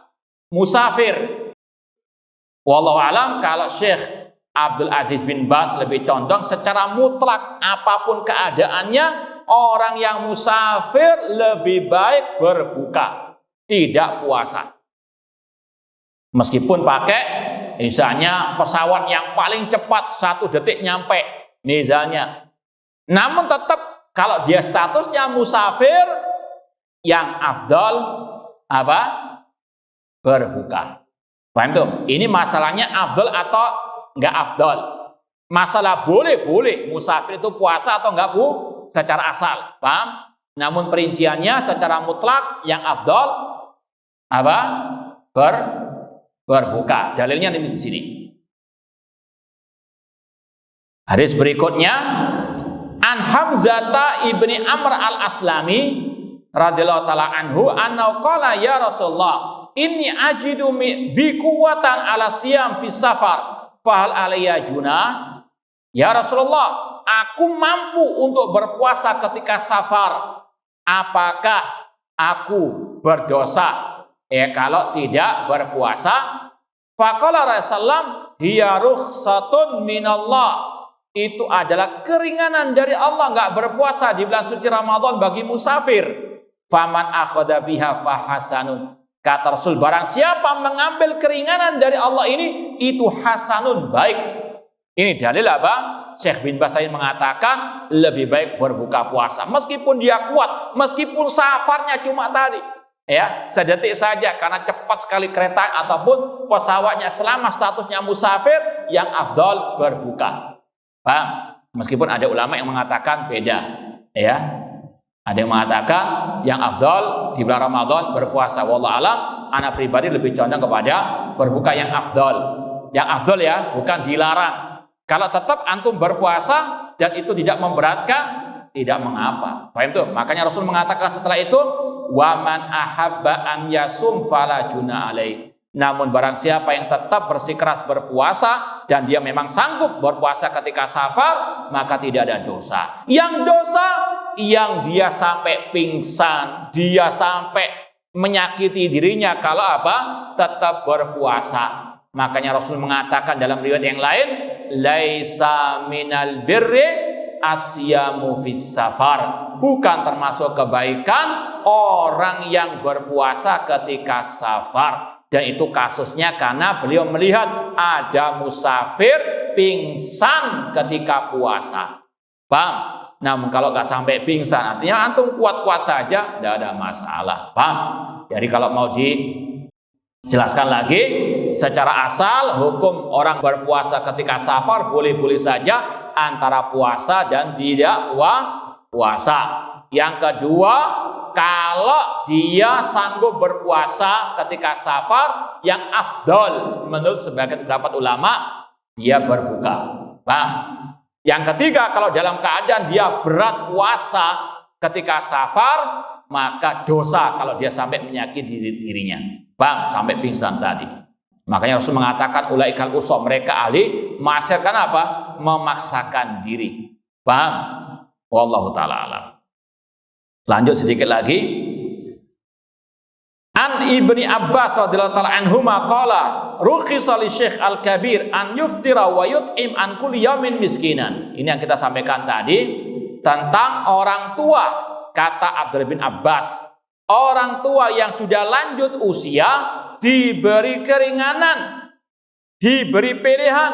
Musafir. Wallahu alam, kalau Syekh Abdul Aziz bin Baz lebih condong secara mutlak apapun keadaannya, orang yang musafir lebih baik berbuka, tidak puasa. Meskipun pakai misalnya pesawat yang paling cepat 1 detik nyampe misalnya. Namun tetap kalau dia statusnya musafir, yang afdal apa? Berbuka. Paham tuh? Ini masalahnya afdal atau enggak afdal. Masalah boleh musafir itu puasa atau enggak secara asal, paham? Namun perinciannya secara mutlak yang afdal apa? Berbuka. Dalilnya ini di sini. Hadis berikutnya an Hamzata ibni Amr al-Aslami radhiyallahu taala anhu annahu qala ya Rasulullah inni ajidu bi quwwatan ala siyam fi safar fahal alayya junah. Ya Rasulullah, aku mampu untuk berpuasa ketika safar. Apakah aku berdosa kalau tidak berpuasa? Faqala Rasulullah, hiya rukhsatun minallah. Itu adalah keringanan dari Allah, enggak berpuasa di bulan suci Ramadan bagi musafir. Faman akhadha biha fahasanun. Kata Rasul, barang siapa mengambil keringanan dari Allah ini, itu hasanun, baik. Ini dalil apa? Syekh bin Baz mengatakan lebih baik berbuka puasa. Meskipun dia kuat, meskipun safarnya cuma tadi. Ya, sedetik saja karena cepat sekali kereta ataupun pesawatnya selama statusnya musafir, yang afdal berbuka. Paham? Meskipun ada ulama yang mengatakan beda. Ya. Ada yang mengatakan yang afdal di bulan Ramadan berpuasa. Wallahu alam. anak pribadi lebih condong kepada berbuka yang afdol. Yang afdol ya, bukan dilarang. Kalau tetap antum berpuasa dan itu tidak memberatkan, tidak mengapa. Paham tuh? Makanya Rasul mengatakan setelah itu, waman ahabba an yasum fala juna alaih. Namun barang siapa yang tetap bersikeras berpuasa dan dia memang sanggup berpuasa ketika safar, maka tidak ada dosa. Yang dosa yang dia sampai pingsan, dia sampai menyakiti dirinya kalau apa? Tetap berpuasa. Makanya Rasul mengatakan dalam riwayat yang lain, laisa minal birri asyamu fis safar. Bukan termasuk kebaikan orang yang berpuasa ketika safar. Dan itu kasusnya karena beliau melihat ada musafir pingsan ketika puasa. Paham? Namun kalau nggak sampai pingsan, artinya antum kuat-kuat saja, tidak ada masalah. Paham? Jadi kalau mau dijelaskan lagi, secara asal hukum orang berpuasa ketika safar boleh-boleh saja antara puasa dan tidak puasa. Yang kedua, kalau dia sanggup berpuasa ketika safar, yang afdol menurut sebagian pendapat ulama, dia berbuka. Paham? Yang ketiga, kalau dalam keadaan dia berat puasa ketika safar, maka dosa kalau dia sampai menyakiti dirinya. Paham? Sampai pingsan tadi. Makanya Rasul mengatakan ulaikal usah, mereka ahli maksiat. Karena apa? Memaksakan diri. Paham? Wallahu ta'ala alam. Lanjut sedikit lagi. An Ibni Abbas radhiyallahu ta'ala anhuma qala rukhisa li Syekh Al-Kabir an yuftira wa yut'im an kulli yaumin miskinan. Ini yang kita sampaikan tadi tentang orang tua. Kata Abdullah bin Abbas, orang tua yang sudah lanjut usia diberi keringanan, diberi pilihan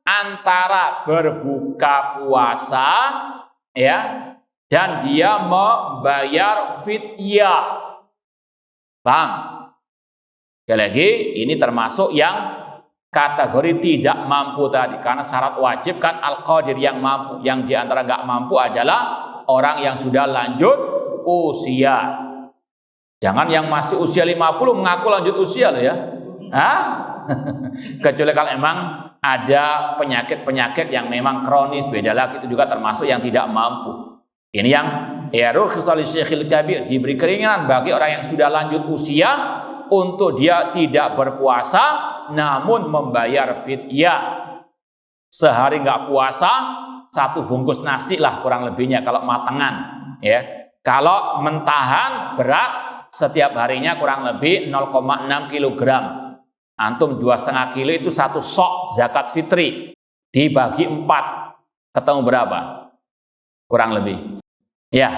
antara berbuka puasa ya, dan dia membayar fidyah. Paham? Sekali lagi, ini termasuk yang kategori tidak mampu tadi. Karena syarat wajib kan al-qadir yang mampu. Yang diantara nggak mampu adalah orang yang sudah lanjut usia. Jangan yang masih usia 50 mengaku lanjut usia loh ya. Hah? Kecuali kalau emang ada penyakit-penyakit yang memang kronis, beda lagi, itu juga termasuk yang tidak mampu. Ini yang rukhsah li Syekhil Kabir, diberi keringanan bagi orang yang sudah lanjut usia untuk dia tidak berpuasa namun membayar fidyah. Sehari nggak puasa, 1 bungkus nasi lah kurang lebihnya kalau matangan ya. Kalau mentahan beras setiap harinya kurang lebih 0,6 kg. Antum 2,5 kilo itu 1 sok zakat fitri. Dibagi 4 ketemu berapa? Kurang lebih. Ya,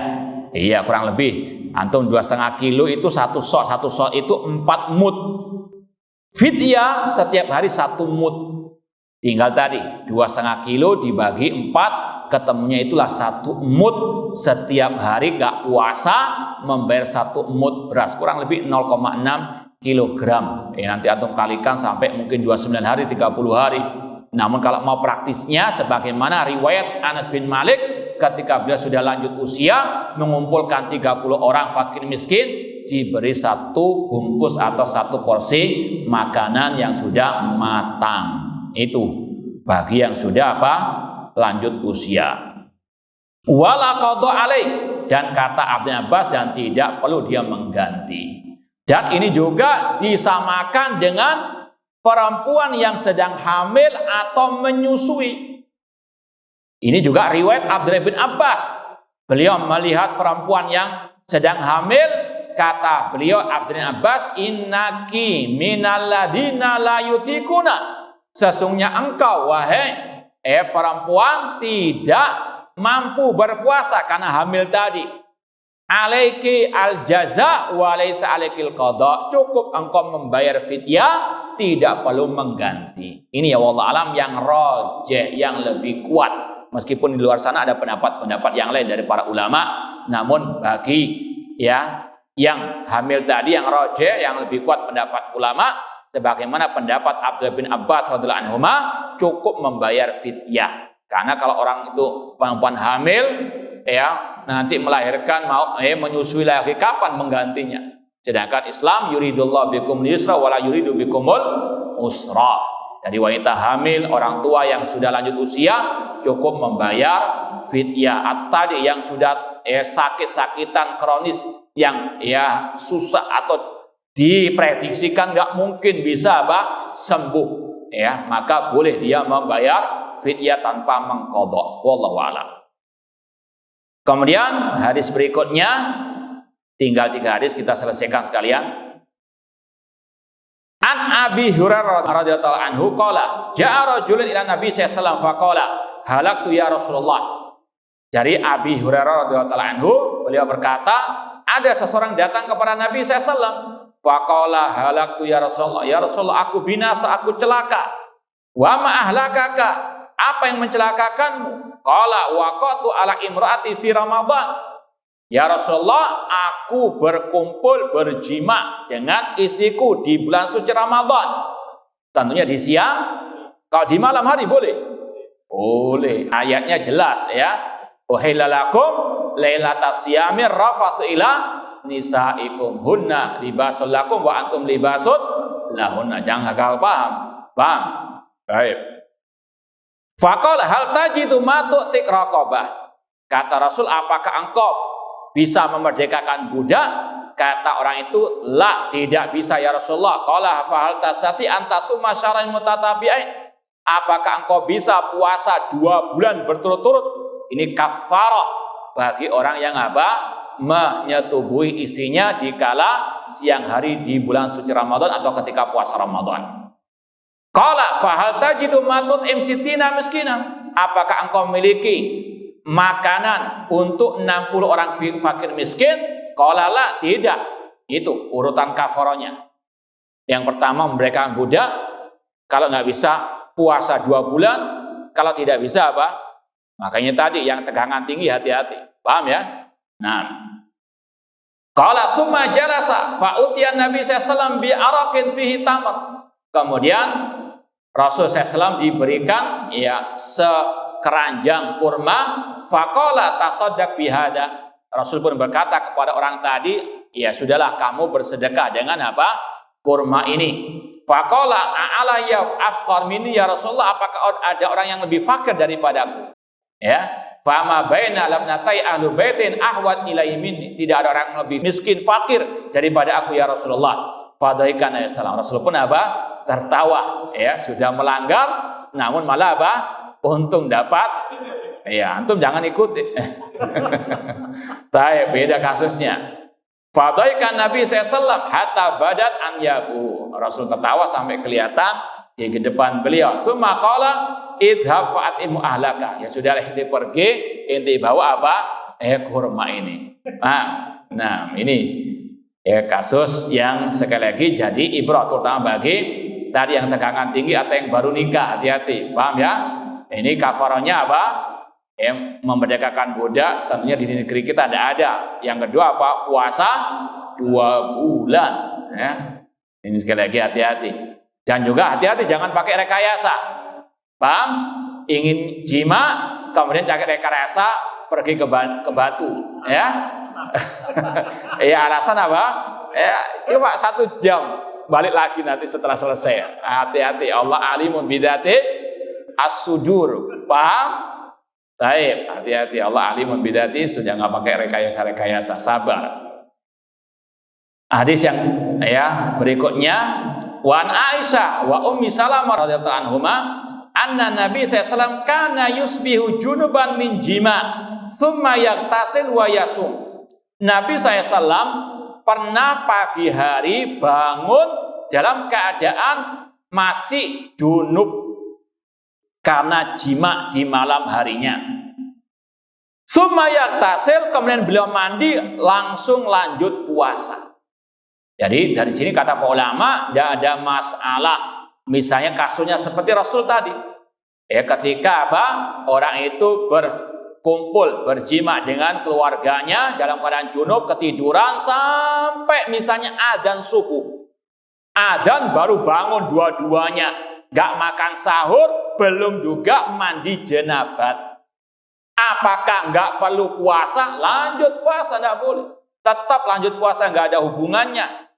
iya kurang lebih. Antum 2,5 kilo itu 1 sok. 1 sok itu 4 mud. Fidyah setiap hari 1 mud. Tinggal tadi 2,5 kilo dibagi 4, ketemunya itulah 1 mud. Setiap hari gak puasa membayar 1 mud beras, kurang lebih 0,6 kilogram. Nanti antum kalikan sampai mungkin 29 hari, 30 hari. Namun kalau mau praktisnya, sebagaimana riwayat Anas bin Malik, ketika beliau sudah lanjut usia, mengumpulkan 30 orang fakir miskin, diberi 1 bungkus atau 1 porsi makanan yang sudah matang. Itu bagi yang sudah apa? Lanjut usia. Wala qadha alaih, dan kata Abdullah Abbas, dan tidak perlu dia mengganti. Dan ini juga disamakan dengan perempuan yang sedang hamil atau menyusui. Ini juga riwayat Abdullah bin Abbas. Beliau melihat perempuan yang sedang hamil, kata beliau Abdullah bin Abbas, innaki minal ladina la yutikuna. Sesungguhnya engkau wahai perempuan tidak mampu berpuasa karena hamil tadi. Alaiki al-jaza wa laysa alaikil qadha. Cukup engkau membayar fidyah, tidak perlu mengganti. Ini ya wallahu alam yang rajih, yang lebih kuat. Meskipun di luar sana ada pendapat-pendapat yang lain dari para ulama, namun bagi ya yang hamil tadi yang rajih, yang lebih kuat pendapat ulama, sebagaimana pendapat Abdullah bin Abbas radhiyallahu anhuma, cukup membayar fidyah. Karena kalau orang itu perempuan hamil ya nanti melahirkan mau menyusui lagi, kapan menggantinya? Sedangkan Islam yuridullahu bikumul yusra wala yuridu bikumul usra. Jadi wanita hamil, orang tua yang sudah lanjut usia cukup membayar fidyah. Atau tadi yang sudah sakit-sakitan kronis yang susah atau diprediksikan nggak mungkin bisa sembuh, maka boleh dia membayar fidyah tanpa mengqadha. Wallahu a'lam. Kemudian hadis berikutnya, tinggal 3 hadis kita selesaikan sekalian. An Abi Hurairah radhiyallahu anhu qala ja'a rajulun ila Nabi sallallahu alaihi wasallam faqala halaktu ya Rasulullah. Dari Abi Hurairah radhiyallahu anhu, beliau berkata, ada seseorang datang kepada Nabi sallallahu alaihi wasallam, faqala halaktu ya Rasulullah. Ya Rasulullah, aku binasa, aku celaka. Wa ma ahlakaka? Apa yang mencelakakanmu? Qala waqatu ala imraati fi Ramadan. Ya Rasulullah, aku berkumpul berjima dengan istriku di bulan suci Ramadan. Tentunya di siang. Kalau di malam hari boleh? Boleh. Ayatnya jelas ya. Uhilla lakum lailatas siyamir rafathu ila nisaikum hunna libasul lakum wa antum libasul lahunna. Jangan gagal paham. Paham? Baik. Faqala hal tajidu ma tu'tik raqabah. Kata Rasul, apakah engkau bisa memerdekakan budak? Kata orang itu, la, tidak bisa ya Rasulullah. Qala fa hal tastati antasuma syahran mutatabi'ain. Apakah engkau bisa puasa 2 bulan berturut-turut? Ini kafarah bagi orang yang menyetubuhi istrinya di kala siang hari di bulan suci Ramadan atau ketika puasa Ramadan. Qala fa hal tajidu ma tut'im sittina miskinan. Apakah engkau memiliki makanan untuk 60 orang fakir miskin? Qala la, tidak. Itu urutan kafaranya. Yang pertama memberikan budak. Kalau nggak bisa puasa 2 bulan. Kalau tidak bisa makanya tadi yang tegangan tinggi, hati-hati. Paham ya? Nah, qala summa jalasa fa utiyan Nabi sallallahu alaihi wasallam bi araqin fihi tamr. Kemudian Rasul SAW diberikan sekeranjang kurma. Faqala tasaddaq bihada. Rasul pun berkata kepada orang tadi, ya sudahlah, kamu bersedekah dengan kurma ini. Faqala a'ala ya afqar minni ya Rasulullah, apakah ada orang yang lebih fakir daripadaku? Ya, fama baina labnatai ahlu baitin ahwat ilaihi minni. Tidak ada orang yang lebih miskin fakir daripada aku ya Rasulullah. Fadhaikan ya salam. Rasul pun tertawa, ya, sudah melanggar namun malah untung dapat. Ya, antum jangan ikuti. Tapi beda kasusnya. Fadhaikan Nabi sallallahu hatta badat an yabu. Rasul tertawa sampai kelihatan di depan beliau. Tsumma qala idhab fa'atimu ahlaka. Ya sudahlah, inti pergi, inti bawa kurma ini. Nah, ini kasus yang sekali lagi jadi ibrah terutama bagi tadi yang tegangan tinggi atau yang baru nikah. Hati-hati, paham ya? Ini kafarahnya yang memerdekakan budak. Tentunya di negeri kita tidak ada. Yang kedua puasa 2 bulan. Ya. Ini sekali lagi hati-hati. Dan juga hati-hati jangan pakai rekayasa. Paham? Ingin jima, kemudian pakai rekayasa pergi ke batu. Ya. Ya, alasan ya, cuma 1 jam. Balik lagi nanti setelah selesai. Hati-hati, Allah alimun bidati as-sudur. Paham? Taib, hati-hati, Allah alimun bidati, sudah nggak pakai rekayasa, sabar. Hadis yang berikutnya, wan Aisyah wa Ummi Salamah radhiyallahu anhuma anna Nabi sallallahu alaihi wasallam kana yusbihu junuban min jima thumma yaghtasil wa yasum. Nabi SAW pernah pagi hari bangun dalam keadaan masih junub karena jima di malam harinya. Summa yaghtasil, kemudian beliau mandi langsung lanjut puasa. Jadi dari sini kata para ulama tidak ada masalah. Misalnya kasusnya seperti Rasul tadi. Ketika orang itu berkumpul berjima dengan keluarganya dalam keadaan junub, ketiduran sampai misalnya adzan subuh. Adzan baru bangun dua-duanya, gak makan sahur, belum juga mandi jenabat. Apakah gak perlu puasa? Lanjut puasa, tidak boleh. tetap lanjut puasa, nggak ada hubungannya.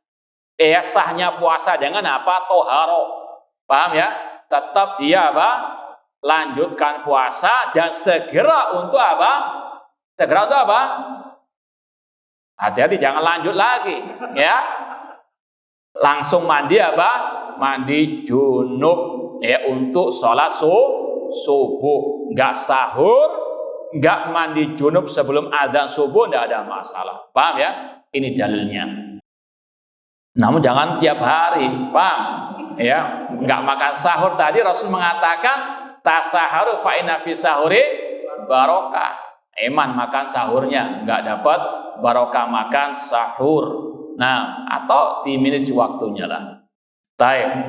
Sahnya puasa dengan apa? Toharo. Paham ya? Tetap dia apa? Lanjutkan puasa dan segera untuk apa? Segera untuk apa? Hati-hati jangan lanjut lagi, ya. Langsung mandi apa? Mandi junub ya untuk sholat subuh. Nggak sahur, nggak mandi junub sebelum adzan subuh, nggak ada masalah. Paham ya? Ini dalilnya. Namun jangan tiap hari, paham? Ya, nggak makan sahur tadi Rasul mengatakan tasaharu fa inna fi sahuri barokah. Eman makan sahurnya, nggak dapat barokah makan sahur. Nah, atau di menit waktunya lah. Baik.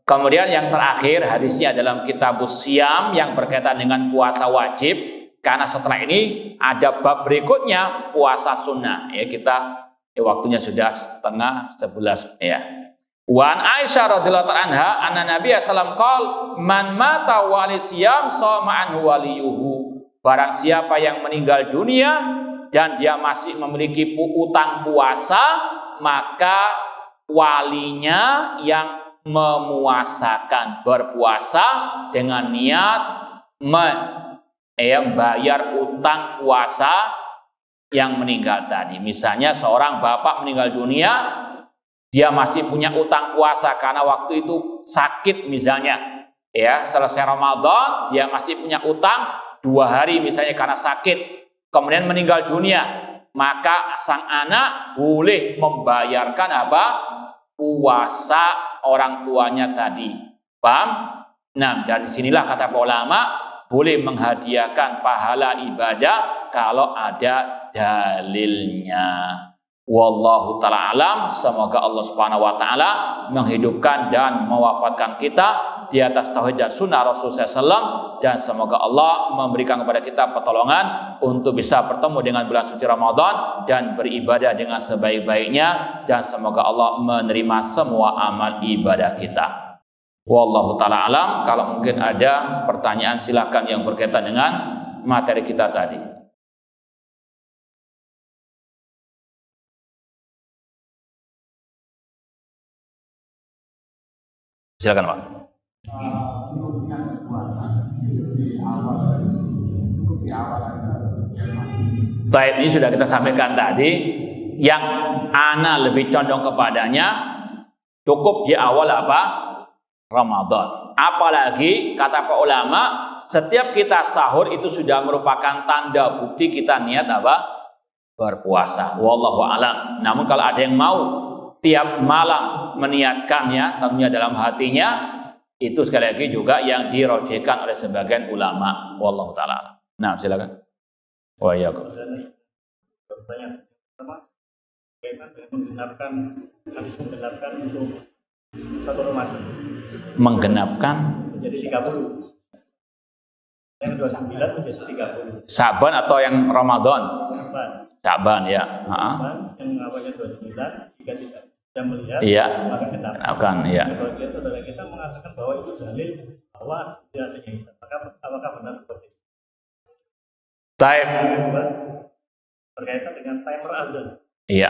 Kemudian yang terakhir hadisnya dalam Kitabus Syam yang berkaitan dengan puasa wajib. Karena setelah ini ada bab berikutnya puasa sunnah. Ya kita waktunya sudah 10:30 ya. Wan Aisyah radhiyallahu anha anna Nabi sallallahu alaihi wasallam qol man mata wa lisyam sama anhu waliyuhu. Barang siapa yang meninggal dunia dan dia masih memiliki utang puasa, maka walinya yang memuasakan, berpuasa dengan niat membayar utang puasa yang meninggal tadi. Misalnya seorang bapak meninggal dunia, dia masih punya utang puasa karena waktu itu sakit misalnya, ya selesai Ramadan dia masih punya utang 2 hari misalnya karena sakit, kemudian meninggal dunia, maka sang anak boleh membayarkan apa? Puasa orang tuanya tadi. Paham? Nah, dari sinilah kata ulama boleh menghadiahkan pahala ibadah kalau ada dalilnya. Wallahu ta'ala alam. Semoga Allah subhanahu wa ta'ala menghidupkan dan mewafatkan kita di atas tauhid dan sunnah Rasulullah SAW, dan semoga Allah memberikan kepada kita pertolongan untuk bisa bertemu dengan bulan suci Ramadan dan beribadah dengan sebaik-baiknya, dan semoga Allah menerima semua amal ibadah kita. Wallahu ta'ala alam. Kalau mungkin ada pertanyaan silakan yang berkaitan dengan materi kita tadi. Silakan Pak. Baik, ini sudah kita sampaikan tadi. Yang ana lebih condong kepadanya cukup di awal apa? Ramadan. Apalagi kata para ulama, setiap kita sahur itu sudah merupakan tanda bukti kita niat apa? Berpuasa. Wallahu a'lam. Namun kalau ada yang mau tiap malam meniatkannya, tentunya dalam hatinya, itu sekali lagi juga yang dirojihkan oleh sebagian ulama. Wallahu ta'ala. Nah, silakan. Wa iyyakum. Pertanyaan pertama, bagaimana menggenapkan hadis menggenapkan untuk 1 Ramadan? Menggenapkan menjadi 30. Yang 29 menjadi 30. Sa'ban atau yang Ramadan? Sa'ban. Sa'ban ya. Sa'ban yang awalnya 29 jika tidak bisa melihat, iya, maka genap. genapkan, iya. Sebagian saudara kita mengatakan bahwa itu dalil bahwa tidak adanya hisab. Apakah benar seperti itu? Taib. Kedua, berkaitan dengan timer azan. Iya.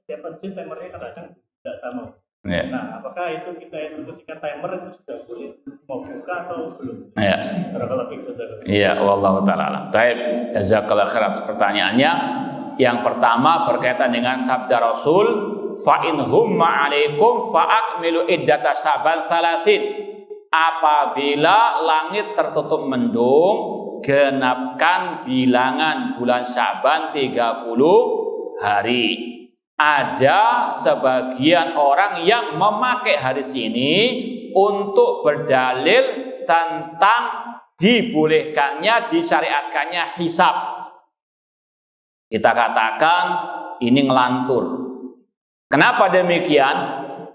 Setiap masjid timernya kadang-kadang tidak sama. Iya. Nah, apakah itu kita itu ketika timer itu sudah boleh mau buka atau belum? Iya. Barakallahu fiik, jazakallahu. Iya, wallahu ta'ala alam. Taib. Jazakallahu khairan. Pertanyaannya yang pertama berkaitan dengan sabda Rasul, fa in humma alaikum fa akmilu iddata Sya'ban 30. Apabila langit tertutup mendung, genapkan bilangan bulan Sya'ban 30 hari. Ada sebagian orang yang memakai hadis ini untuk berdalil tentang dibolehkannya, disyariatkannya hisab. Kita katakan ini ngelantur. Kenapa demikian?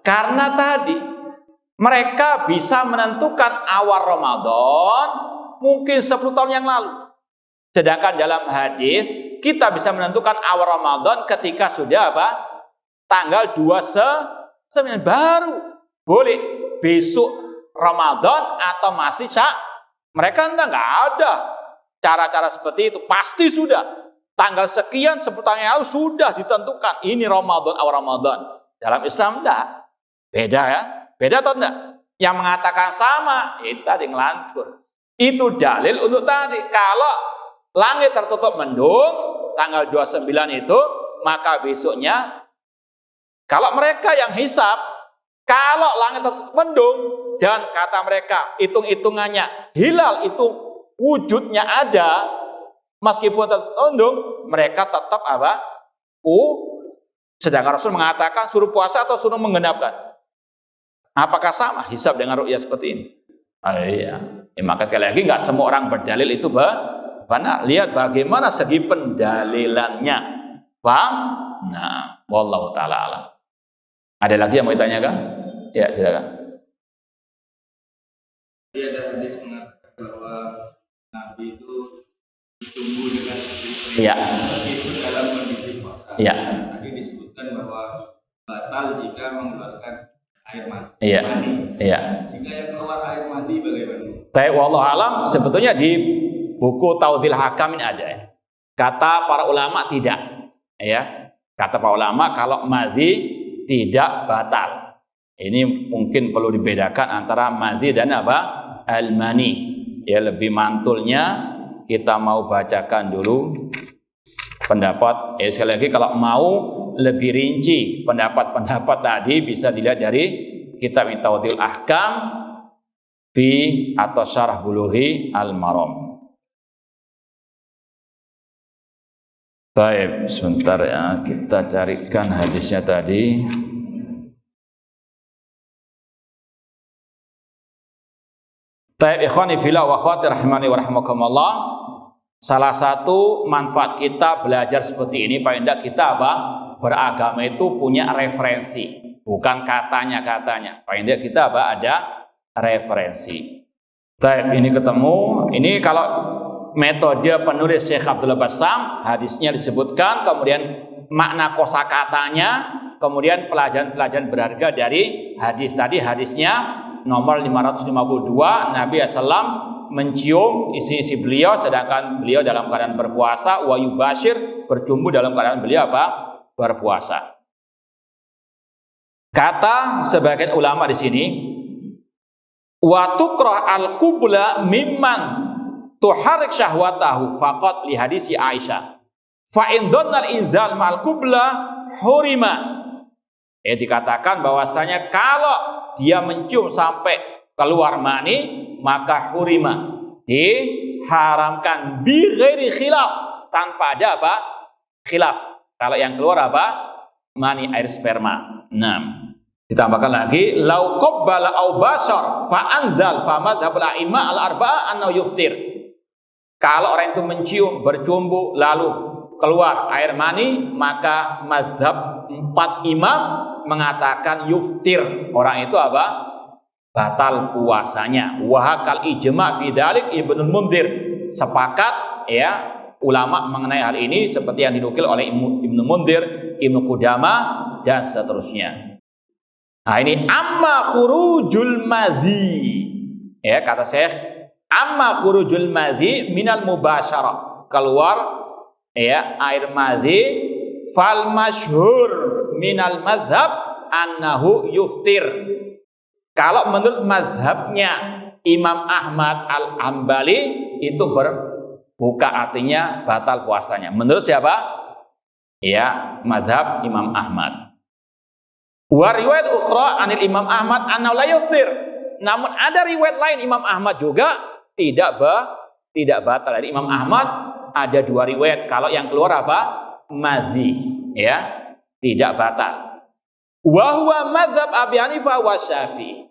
Karena tadi mereka bisa menentukan awal Ramadan mungkin 10 tahun yang lalu. Sedangkan dalam hadis kita bisa menentukan awal Ramadan ketika sudah apa? Tanggal 29 baru boleh besok Ramadan atau masih Mereka nggak ada cara-cara seperti itu. Pasti sudah. tanggal sekian 10 tahun yang lalu sudah ditentukan ini Ramadan awal Ramadan. Dalam Islam enggak. Beda ya. Beda atau enggak? Yang mengatakan sama, itu tadi ngelantur. Itu dalil untuk tadi. Kalau langit tertutup mendung, tanggal 29 itu, maka besoknya, kalau mereka yang hisab, kalau langit tertutup mendung, dan kata mereka, hitung-hitungannya, hilal itu wujudnya ada, meskipun tertutup mendung, mereka tetap apa? Sedangkan Rasul mengatakan suruh puasa atau suruh menggenapkan. Apakah sama hisab dengan ru'yah seperti ini? Iya. Maka sekali lagi nggak semua orang berdalil itu benar. Lihat bagaimana segi pendalilannya. Paham? Nah, wallahu taala alam. Ada lagi yang mau ditanyakan? Ya, silakan. Jadi ada hadis mengatakan bahwa Nabi itu bertumbuh dengan istri Iya. meskipun dalam kondisi puasa. Iya. Tadi disebutkan bahwa batal jika mengeluarkan air mandi. Iya. Iya. Jika yang keluar air mandi bagaimana? Tapi wallahu alam sebetulnya di buku Taudil Hakam ini ada ya. Kata para ulama tidak. Ya. Kata para ulama kalau madhi tidak batal. Ini mungkin perlu dibedakan antara madhi dan apa? Al-mani. Ya, lebih mantulnya kita mau bacakan dulu pendapat. Sekali lagi kalau mau lebih rinci pendapat-pendapat tadi bisa dilihat dari kitab Taudil Ahkam fi atau Syarah Bulughi Al-Maram. Baik, sebentar ya, kita carikan hadisnya tadi. Baik, ikhwani fillah wa akhwati rahimani wa rahimakumullah. Salah satu manfaat kita belajar seperti ini, paling tidak kita apa? Beragama itu punya referensi, bukan katanya-katanya. Paling tidak kita apa? Ada referensi. Baik, ini ketemu. Ini kalau metode penulis Syekh Abdullah Bassam, hadisnya disebutkan, kemudian makna kosakatanya, kemudian pelajaran-pelajaran berharga dari hadis tadi. Hadisnya nomor 552, Nabi SAW mencium isi-isi beliau sedangkan beliau dalam keadaan berpuasa, wa yubashir, bercumbu dalam keadaan beliau apa? Berpuasa. Kata sebagian ulama di sini, wa tukrah al-qubla mimman tuharik syahwatahu faqat li hadisi Aisyah. Fa in dhanna al-inzal ma'al qubla hurima. Dikatakan bahwasanya kalau dia mencium sampai keluar mani, maka hurima, diharamkan bi ghairi khilaf, tanpa ada apa? Khilaf. Kalau yang keluar apa? Mani, air sperma. 6. Ditambahkan lagi, lau qabbala au bashar fa anzal fa madhhabul a'imma al-arba'a annahu yuftir. Kalau orang itu mencium, bercumbu, lalu keluar air mani, maka mazhab 4 imam mengatakan yuftir. Orang itu apa? Batal puasanya. Wahakal ijma' fi dzalik Ibnu Mundzir. Sepakat ya ulama mengenai hal ini seperti yang dinukil oleh Ibnu Mundzir, Ibnu Qudamah dan seterusnya. Nah, ini amma khurujul madhi. Ya, kata Syekh, amma khurujul madhi minal mubasyarah. Keluar ya air madhi, fal masyhur minal madhab annahu yuftir. Kalau menurut madhabnya Imam Ahmad Al-Hambali itu berbuka, artinya batal puasanya. Menurut siapa? Ya, madhab Imam Ahmad. Wa riwayat ukhra anil Imam Ahmad annahu la yuftir. Namun ada riwayat lain Imam Ahmad juga tidak batal. Dari Imam Ahmad ada 2 riwayat. Kalau yang keluar apa? Madhi, ya, tidak batal. Wa huwa madzhab Abi Hanifah wa Syafi'i.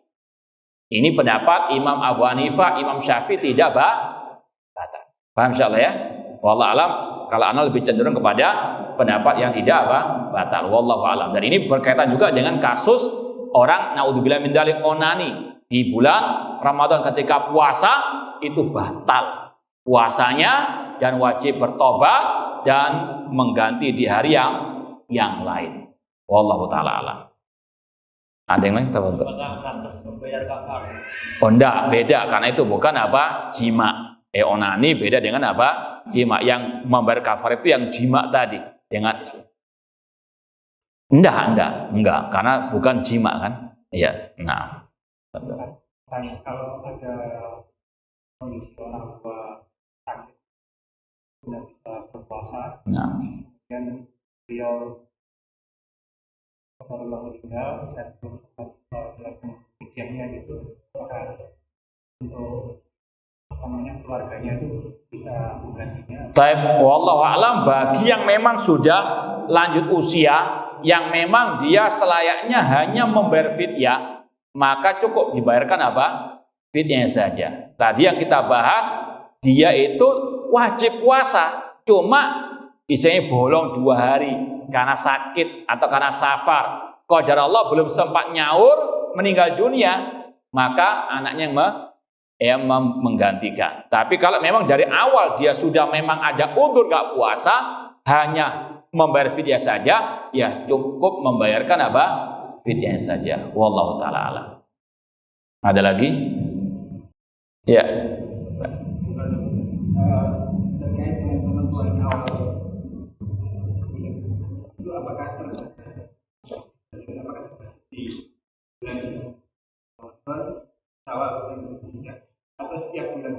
Ini pendapat Imam Abu Hanifah, Imam Syafi'i tidak batal. Paham insyaallah ya? Wallahu alam, kalau ana lebih cenderung kepada pendapat yang tidak batal. Wallahu alam. Dan ini berkaitan juga dengan kasus orang naudzubillah min dzalik onani di bulan Ramadan ketika puasa itu batal puasanya dan wajib bertobat dan mengganti di hari yang lain. Wallahu taala alam. Ada yang lain? Oh enggak, beda karena itu bukan apa? Jima. Onani beda dengan apa? jima. Yang membayar kafar itu yang jima tadi dengan enggak, karena bukan jima kan. Iya. Nah. Kalau ada kondisi orang tua sakit tidak bisa berpuasa, dan beliau Allah meninggal dan belum sempat melakukan ujiannya gitu, untuk keluarganya itu bisa menggantinya. Taib, wallahu alam, bagi yang memang sudah lanjut usia, yang memang dia selayaknya hanya membayar fidyah, maka cukup dibayarkan apa? Fidyahnya saja. Tadi yang kita bahas, dia itu wajib puasa, cuma misalnya bolong 2 hari karena sakit atau karena safar, qadar Allah belum sempat nyaur, meninggal dunia, maka anaknya yang menggantikan. Tapi kalau memang dari awal dia sudah memang ada udzur gak puasa, hanya membayar fidyah saja, ya cukup membayarkan apa? Fidyahnya saja. Wallahu ta'ala alam. Ada lagi? Ya. Terkait dengan penentuan awal itu apakah di bulan Ramadan awal atau setiap bulan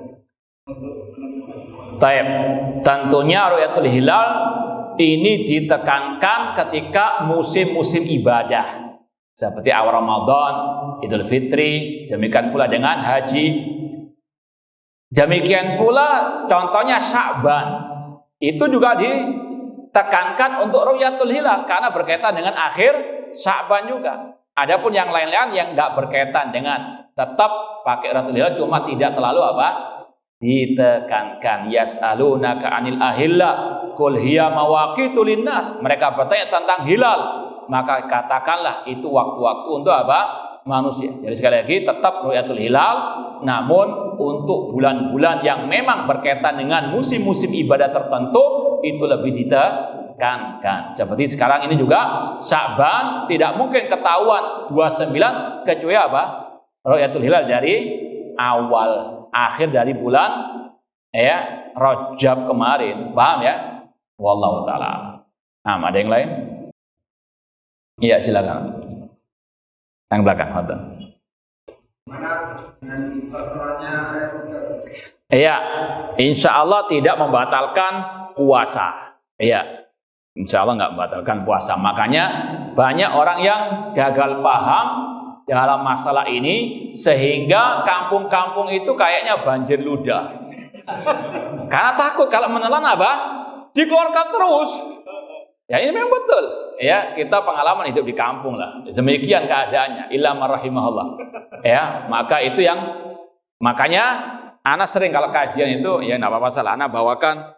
untuk menentukan? Taib. Tentunya ru'yatul hilal ini ditekankan ketika musim-musim ibadah seperti awal Ramadan, Idul Fitri, demikian pula dengan haji. Demikian pula contohnya Sya'ban. Itu juga ditekankan untuk ru'yatul hilal karena berkaitan dengan akhir Sya'ban juga. Adapun yang lain-lain yang enggak berkaitan dengan tetap pakai ru'yatul hilal, cuma tidak terlalu apa? Ditekankan. Yas'alunaka 'anil ahilla qul hiya mawaqitu linnas. Mereka bertanya tentang hilal, maka katakanlah itu waktu-waktu untuk apa? Manusia. Jadi sekali lagi tetap ru'yatul hilal, namun untuk bulan-bulan yang memang berkaitan dengan musim-musim ibadah tertentu itu lebih ditekankan. Seperti sekarang ini juga Sya'ban tidak mungkin ketahuan 29 kecuali apa? Ru'yatul hilal dari awal akhir dari bulan Rajab kemarin. Paham ya? Wallahu ta'ala. Ada yang lain? Iya, silakan. Yang belakang, hotel. Mana dengan persoalannya Iya, insya Allah tidak membatalkan puasa. Iya, insya Allah nggak membatalkan puasa. Makanya banyak orang yang gagal paham dalam masalah ini sehingga kampung-kampung itu kayaknya banjir ludah. Karena takut kalau menelan apa? Dikeluarkan terus. Ya ini memang betul. Ya, kita pengalaman hidup di kampung lah. Demikian keadaannya. Illa marrahimahullah. Ya, maka itu yang makanya ana sering kalau kajian itu ya enggak apa-apa salah. Ana bawakan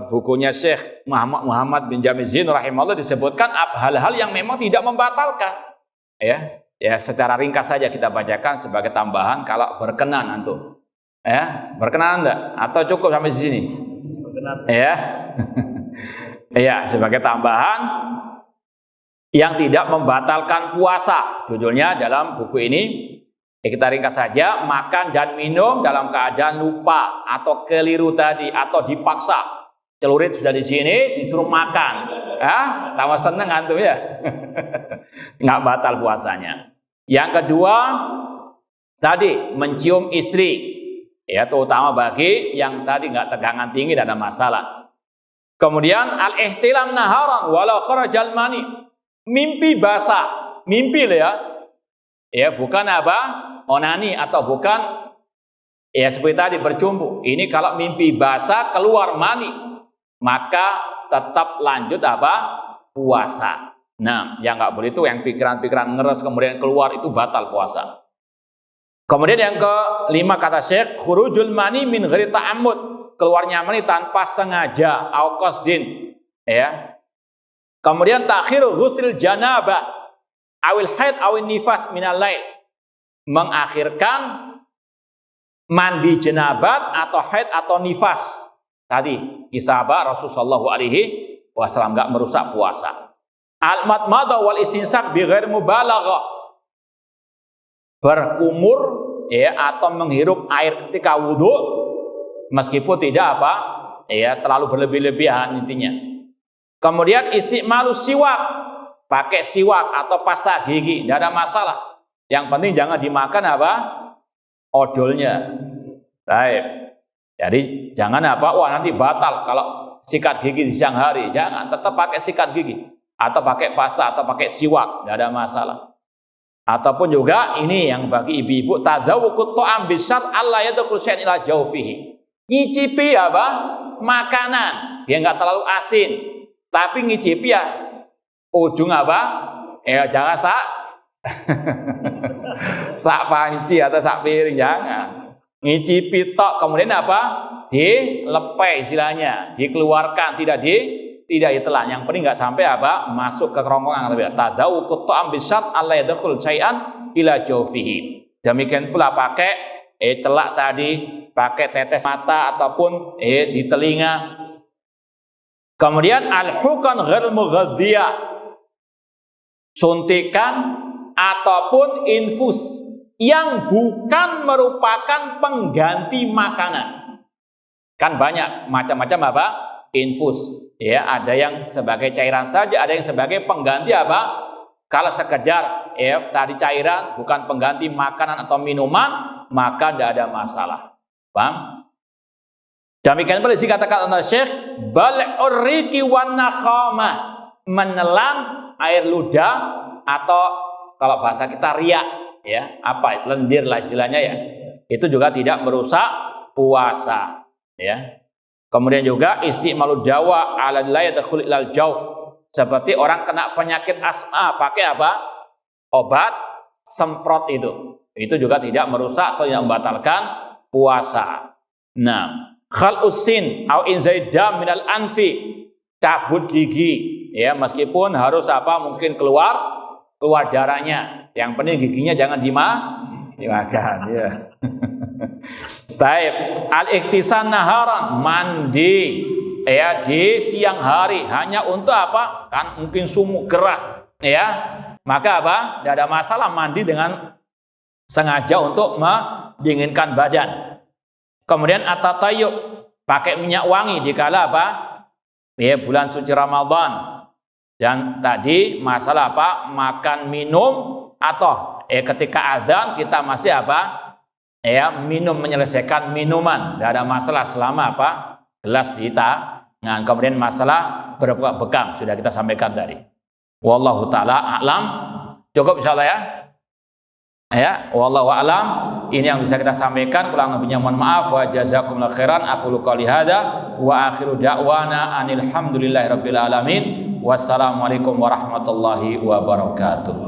bukunya Syekh Muhammad bin Jamil Zain rahimahullah, disebutkan hal-hal yang memang tidak membatalkan. Ya, secara ringkas saja kita bacakan sebagai tambahan kalau berkenan antum. Ya, berkenan enggak? Atau cukup sampai di sini? Berkenan. Ya. Ya, sebagai tambahan yang tidak membatalkan puasa. Judulnya dalam buku ini, kita ringkas saja, makan dan minum dalam keadaan lupa atau keliru tadi atau dipaksa. Celurit sudah di sini, disuruh makan. Tambah seneng antum ya. Nggak batal puasanya. Yang kedua, tadi mencium istri. Ya, terutama bagi yang tadi nggak tegangan tinggi dan ada masalah. Kemudian al-ihtilam naharan walau kharajal mani. Mimpi basah, mimpi ya. Ya, bukan apa? Onani atau bukan ya seperti tadi bercumbu. Ini kalau mimpi basah keluar mani, maka tetap lanjut apa? Puasa. Nah, yang nggak boleh itu yang pikiran-pikiran ngeres kemudian keluar, itu batal puasa. Kemudian yang kelima kata Syekh, khurujul mani min ghairi ta'ammud. Keluarnya mani tanpa sengaja, au qasdin, ya. Kemudian takhiru ghusl janabah awil haid awil nifas minal lail. Mengakhirkan mandi jenabat atau haid atau nifas. Tadi kisah Rasulullah SAW enggak merusak puasa. Al-madmadah wal istinsak bi ghairi mubalaghah. Berkumur ya atau menghirup air ketika wudu meskipun tidak apa? ya terlalu berlebih-lebihan intinya. Kemudian istimalus siwak, pakai siwak atau pasta gigi, tidak ada masalah. Yang penting jangan dimakan apa? Odolnya. Baik. Jadi jangan apa? Wah nanti batal kalau sikat gigi di siang hari. Jangan, tetap pakai sikat gigi atau pakai pasta atau pakai siwak, tidak ada masalah. Ataupun juga ini yang bagi ibu-ibu tadzawuqut ta'am bisyar alla yadkhul syai'un ila jawfihi. Ngicipi apa? Makanan yang enggak terlalu asin, tapi ngicipi ya ujung apa? Jangan sak panci atau sak piring, jangan. Ngicipi tok kemudian apa? Dilepai istilahnya, dikeluarkan, tidak ditelan. Yang penting enggak sampai apa? Masuk ke kerongkongan. Tadzawuqut ta'am bisyar alla yadkhul syai'an ila jawfihi. Demikian pula pakai celak tadi, pakai tetes mata ataupun di telinga. Kemudian al-hukan ghair mughadhiyah, suntikan ataupun infus yang bukan merupakan pengganti makanan. Kan banyak macam-macam apa? Infus. Ya, ada yang sebagai cairan saja, ada yang sebagai pengganti apa? Kalau sekedar tadi cairan bukan pengganti makanan atau minuman, maka tidak ada masalah. Paham? Demikian pula dikatakan oleh Syekh bal'ur riqi wan nakhamah, menelan air ludah atau kalau bahasa kita riak, ya, apa lendir lah istilahnya ya. Itu juga tidak merusak puasa, ya. Kemudian juga istimalud dawa ala la yadkhul ilal jawf, seperti orang kena penyakit asma pakai apa? Obat semprot itu juga tidak merusak atau yang membatalkan puasa. Nah, khal'usin au inzaidam minal anfi, cabut gigi, ya, meskipun harus apa? Mungkin keluar darahnya. Yang penting giginya jangan dimakan, ya. Baik, al-iktisan naharan, mandi ya di siang hari hanya untuk apa? Kan mungkin sumuk gerah, ya. Maka apa? Tidak ada masalah mandi dengan sengaja untuk mendinginkan badan. Kemudian at-tatayyub, pakai minyak wangi dikala apa? Ya, bulan suci Ramadan. Dan tadi masalah apa? Makan minum atau ketika azan kita masih apa? Ya, minum, menyelesaikan minuman, tidak ada masalah selama apa? Gelas di tangan. Kemudian masalah berbuka bekam sudah kita sampaikan tadi. Wallahu taala a'lam. Cukup insyaallah ya. Ya, wallahu a'lam. Ini yang bisa kita sampaikan, kurang lebihnya mohon maaf. Wa jazakumullahu khairan. Aqulu qouli hadza wa akhiru da'wana anil hamdulillahirabbil alamin. Wassalamualaikum warahmatullahi wabarakatuh.